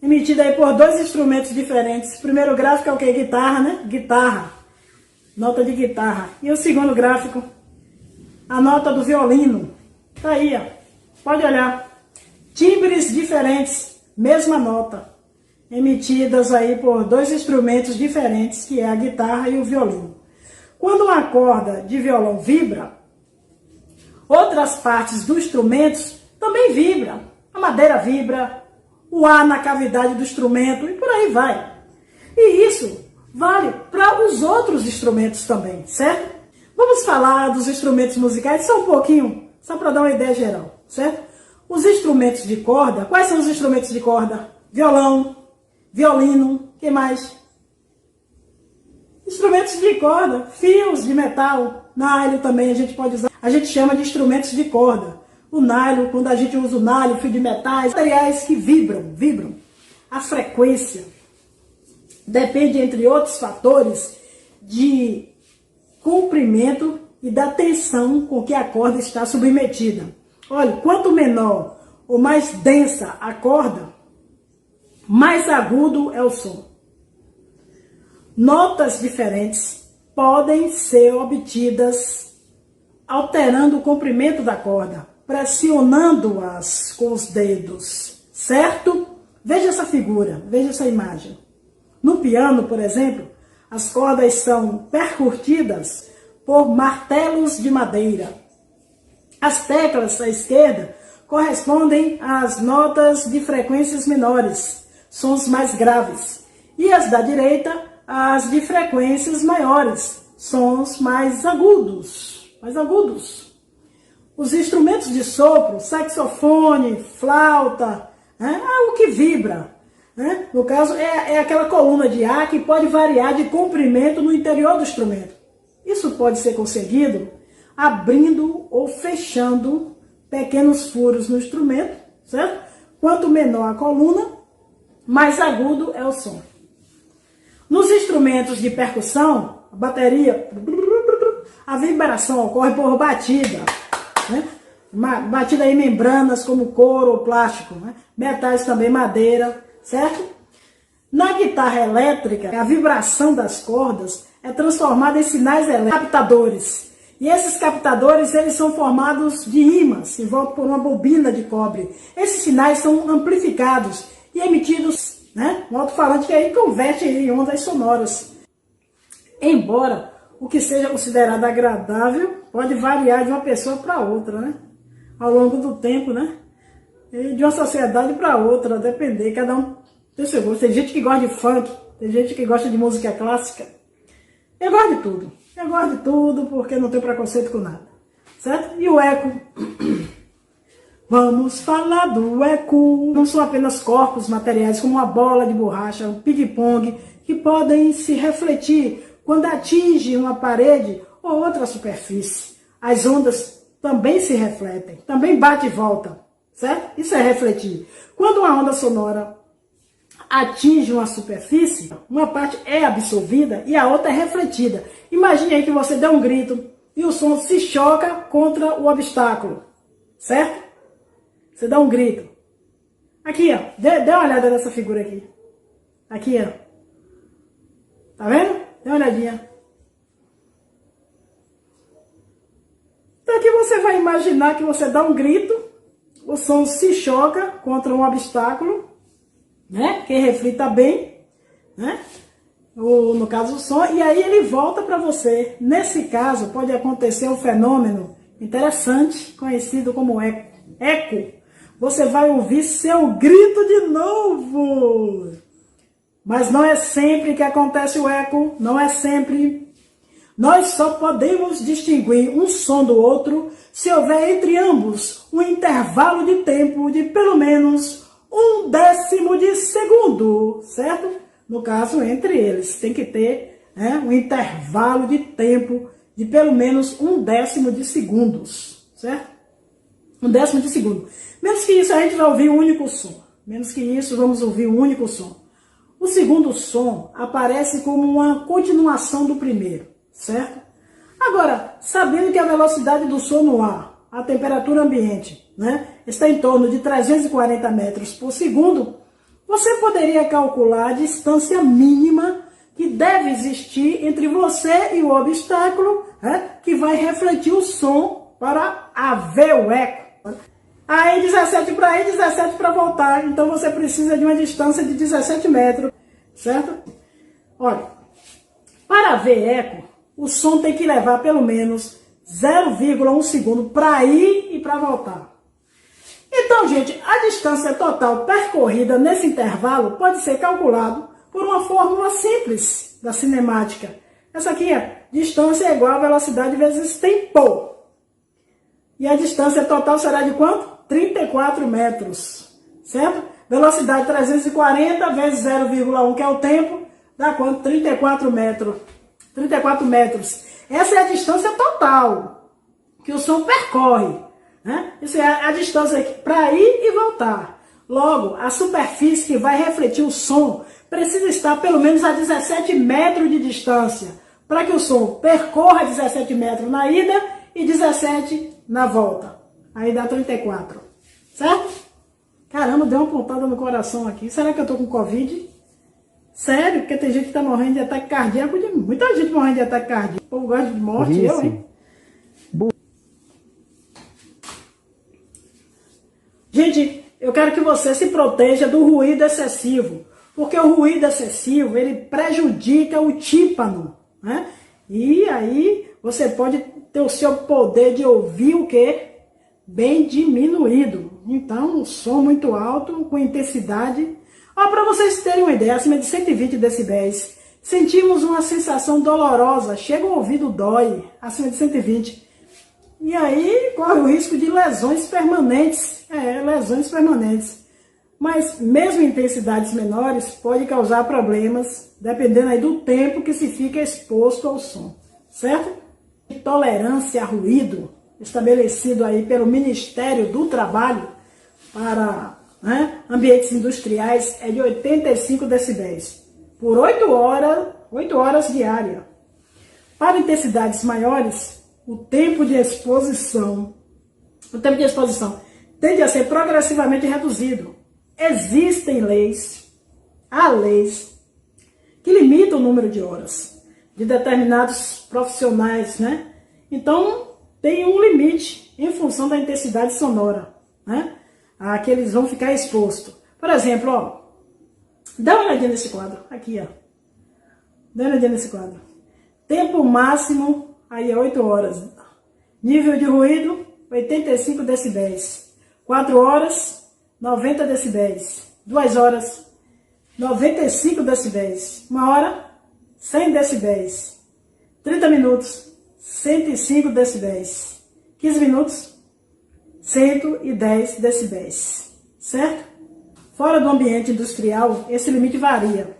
emitida aí por 2 instrumentos diferentes. O primeiro gráfico é o que? Guitarra, né? Guitarra, nota de guitarra. E o segundo gráfico, a nota do violino. Tá aí, ó, pode olhar. Timbres diferentes, mesma nota, emitidas aí por 2 instrumentos diferentes, que é a guitarra e o violino. Quando uma corda de violão vibra, outras partes do instrumento também vibram. A madeira vibra, o ar na cavidade do instrumento e por aí vai. E isso vale para os outros instrumentos também, certo? Vamos falar dos instrumentos musicais só um pouquinho, só para dar uma ideia geral, certo? Os instrumentos de corda, quais são os instrumentos de corda? Violão, violino, que mais? Instrumentos de corda, fios de metal, nylon também a gente pode usar. A gente chama de instrumentos de corda. O nylon, quando a gente usa o nylon, fio de metais, materiais que vibram. A frequência depende, entre outros fatores, de comprimento e da tensão com que a corda está submetida. Olha, quanto menor ou mais densa a corda, mais agudo é o som. Notas diferentes podem ser obtidas alterando o comprimento da corda, pressionando-as com os dedos, certo? Veja essa figura, veja essa imagem. No piano, por exemplo, as cordas são percutidas por martelos de madeira. As teclas à esquerda correspondem às notas de frequências menores, sons mais graves, e as da direita às de frequências maiores, sons mais agudos. Os instrumentos de sopro, saxofone, flauta, é o que vibra. No caso, é aquela coluna de ar que pode variar de comprimento no interior do instrumento. Isso pode ser conseguido abrindo ou fechando pequenos furos no instrumento, certo? Quanto menor a coluna, mais agudo é o som. Nos instrumentos de percussão, a bateria, a vibração ocorre por batida, batida em membranas como couro ou plástico, metais também, madeira, certo? Na guitarra elétrica, a vibração das cordas é transformada em sinais elétricos, captadores. E esses captadores, eles são formados de ímãs, envoltos por uma bobina de cobre. Esses sinais são amplificados e emitidos, um alto-falante que aí converte em ondas sonoras. Embora o que seja considerado agradável pode variar de uma pessoa para outra, ao longo do tempo, e de uma sociedade para outra, depender, cada um tem seu gosto. Tem gente que gosta de funk, tem gente que gosta de música clássica. Eu gosto de tudo. Eu gosto de tudo porque não tenho preconceito com nada. Certo? E o eco? Vamos falar do eco. Não são apenas corpos materiais como uma bola de borracha, um ping-pong, que podem se refletir quando atingem uma parede ou outra superfície. As ondas também se refletem, também bate e volta. Certo? Isso é refletir. Quando uma onda sonora atinge uma superfície, uma parte é absorvida e a outra é refletida. Imagine aí que você dá um grito e o som se choca contra o obstáculo, certo? Você dá um grito. Aqui, ó, dê uma olhada nessa figura aqui. Aqui, ó. Tá vendo? Dê uma olhadinha. Então aqui você vai imaginar que você dá um grito, o som se choca contra um obstáculo, que reflita bem, no caso o som, e aí ele volta para você. Nesse caso, pode acontecer um fenômeno interessante, conhecido como eco. Eco. Você vai ouvir seu grito de novo. Mas não é sempre que acontece o eco, não é sempre. Nós só podemos distinguir um som do outro se houver entre ambos um intervalo de tempo de pelo menos 1/10 de segundo, certo? No caso, entre eles, tem que ter um intervalo de tempo de pelo menos 1/10 de segundos, certo? 1/10 de segundo. Menos que isso, a gente vai ouvir um único som. Menos que isso, vamos ouvir um único som. O segundo som aparece como uma continuação do primeiro, certo? Agora, sabendo que a velocidade do som no ar, a temperatura ambiente, está em torno de 340 metros por segundo, você poderia calcular a distância mínima que deve existir entre você e o obstáculo, que vai refletir o som para haver o eco. Aí 17 para ir, 17 para voltar. Então você precisa de uma distância de 17 metros, certo? Olha, para haver eco, o som tem que levar pelo menos 0,1 segundo para ir e para voltar. Então, gente, a distância total percorrida nesse intervalo pode ser calculado por uma fórmula simples da cinemática. Essa aqui é distância é igual a velocidade vezes tempo. E a distância total será de quanto? 34 metros, certo? Velocidade 340 vezes 0,1, que é o tempo, dá quanto? 34 metros. 34 metros. Essa é a distância total que o som percorre. Isso é a distância para ir e voltar. Logo, a superfície que vai refletir o som precisa estar pelo menos a 17 metros de distância, para que o som percorra 17 metros na ida e 17 na volta. Aí dá 34, certo? Caramba, deu uma pontada no coração aqui. Será que eu tô com Covid? Sério? Porque tem gente que tá morrendo de ataque cardíaco. Muita gente morrendo de ataque cardíaco. O povo gosta de morte, eu, hein? Gente, eu quero que você se proteja do ruído excessivo, porque o ruído excessivo, ele prejudica o tímpano, E aí você pode ter o seu poder de ouvir o quê? Bem diminuído. Então, um som muito alto, com intensidade. Para vocês terem uma ideia, acima de 120 decibéis, sentimos uma sensação dolorosa, chega o ouvido dói, acima de 120. E aí corre o risco de lesões permanentes. Lesões permanentes. Mas mesmo em intensidades menores, pode causar problemas, dependendo aí do tempo que se fica exposto ao som, certo? Tolerância a ruído, estabelecido aí pelo Ministério do Trabalho para ambientes industriais, é de 85 decibéis, por 8 horas diárias. Para intensidades maiores, o tempo de exposição tende a ser progressivamente reduzido. Existem leis que limitam o número de horas de determinados profissionais, Então, tem um limite em função da intensidade sonora, a que eles vão ficar expostos. Por exemplo, dá uma olhadinha nesse quadro, aqui, Dá uma olhadinha nesse quadro. Tempo máximo, aí é 8 horas. Nível de ruído, 85 decibéis. 4 horas, 90 decibéis. 2 horas, 95 decibéis. 1 hora, 100 decibéis. 30 minutos, 105 decibéis. 15 minutos, 110 decibéis. Certo? Fora do ambiente industrial, esse limite varia.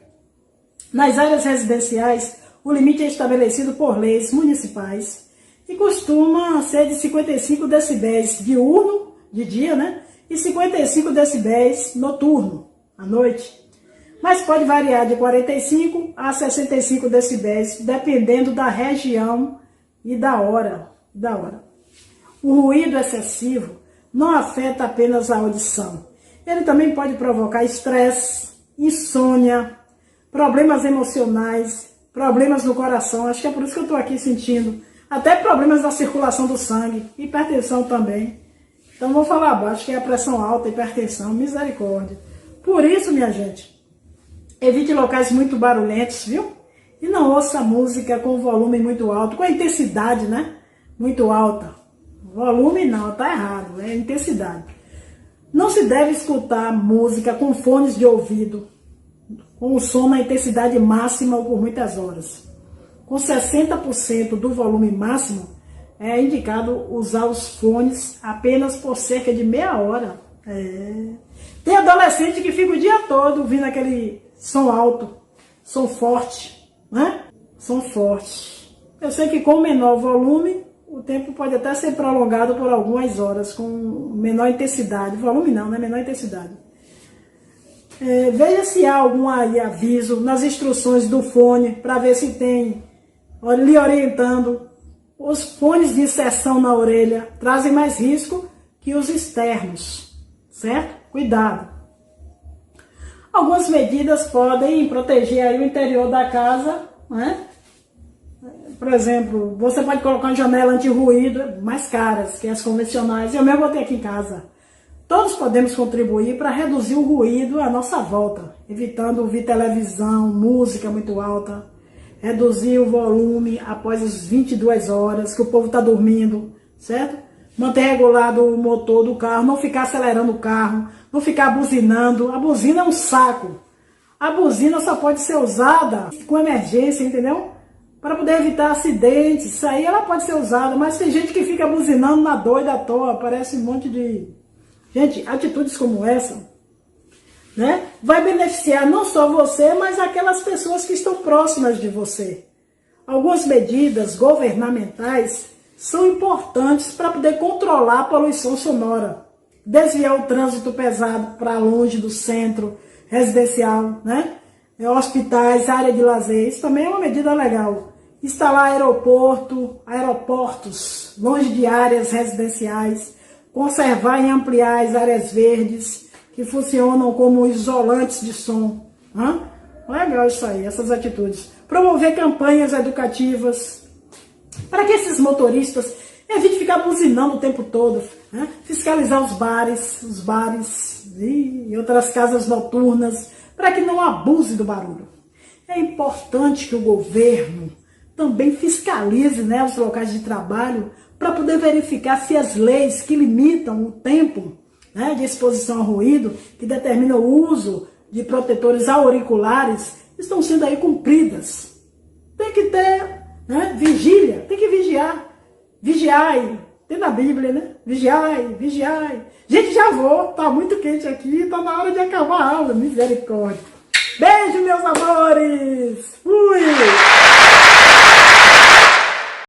Nas áreas residenciais, o limite é estabelecido por leis municipais e costuma ser de 55 decibéis diurno, de dia, e 55 decibéis noturno, à noite. Mas pode variar de 45 a 65 decibéis, dependendo da região e da hora. O ruído excessivo não afeta apenas a audição. Ele também pode provocar estresse, insônia, problemas emocionais, problemas no coração. Acho que é por isso que eu estou aqui sentindo. Até problemas da circulação do sangue, hipertensão também. Então vou falar abaixo, que é a pressão alta, hipertensão, misericórdia. Por isso, minha gente, evite locais muito barulhentos, viu? E não ouça música com volume muito alto, com a intensidade, muito alta. Volume não, tá errado, é intensidade. Não se deve escutar música com fones de ouvido, com o som na intensidade máxima ou por muitas horas. Com 60% do volume máximo, é indicado usar os fones apenas por cerca de meia hora. Tem adolescente que fica o dia todo ouvindo aquele som alto, som forte, Som forte. Eu sei que com menor volume, o tempo pode até ser prolongado por algumas horas, com menor intensidade. Volume não, menor intensidade. Veja se há algum aviso nas instruções do fone, para ver se tem, lhe orientando. Os fones de inserção na orelha trazem mais risco que os externos, certo? Cuidado. Algumas medidas podem proteger aí o interior da casa, Por exemplo, você pode colocar uma janela anti-ruído mais caras que as convencionais. Eu mesmo vou ter aqui em casa. Todos podemos contribuir para reduzir o ruído à nossa volta, evitando ouvir televisão, música muito alta, reduzir o volume após as 22 horas que o povo está dormindo, certo? Manter regulado o motor do carro, não ficar acelerando o carro, não ficar buzinando. A buzina é um saco. A buzina só pode ser usada com emergência, entendeu? Para poder evitar acidentes. Isso aí ela pode ser usada, mas tem gente que fica buzinando na doida à toa, parece um monte de... Gente, atitudes como essa, vai beneficiar não só você, mas aquelas pessoas que estão próximas de você. Algumas medidas governamentais são importantes para poder controlar a poluição sonora, desviar o trânsito pesado para longe do centro residencial, hospitais, área de lazer, isso também é uma medida legal. Instalar aeroportos longe de áreas residenciais, conservar e ampliar as áreas verdes, que funcionam como isolantes de som. Legal isso aí, essas atitudes. Promover campanhas educativas, para que esses motoristas evitem ficar buzinando o tempo todo. Fiscalizar os bares e outras casas noturnas, para que não abuse do barulho. É importante que o governo também fiscalize, né, os locais de trabalho para poder verificar se as leis que limitam o tempo, né, de exposição ao ruído, que determinam o uso de protetores auriculares, estão sendo aí cumpridas. Tem que ter, né, vigília, tem que vigiar. Vigiai, tem na Bíblia, né? Vigiai, vigiai. Gente, já vou, tá muito quente aqui, tá na hora de acabar a aula, misericórdia. Beijo, meus amores!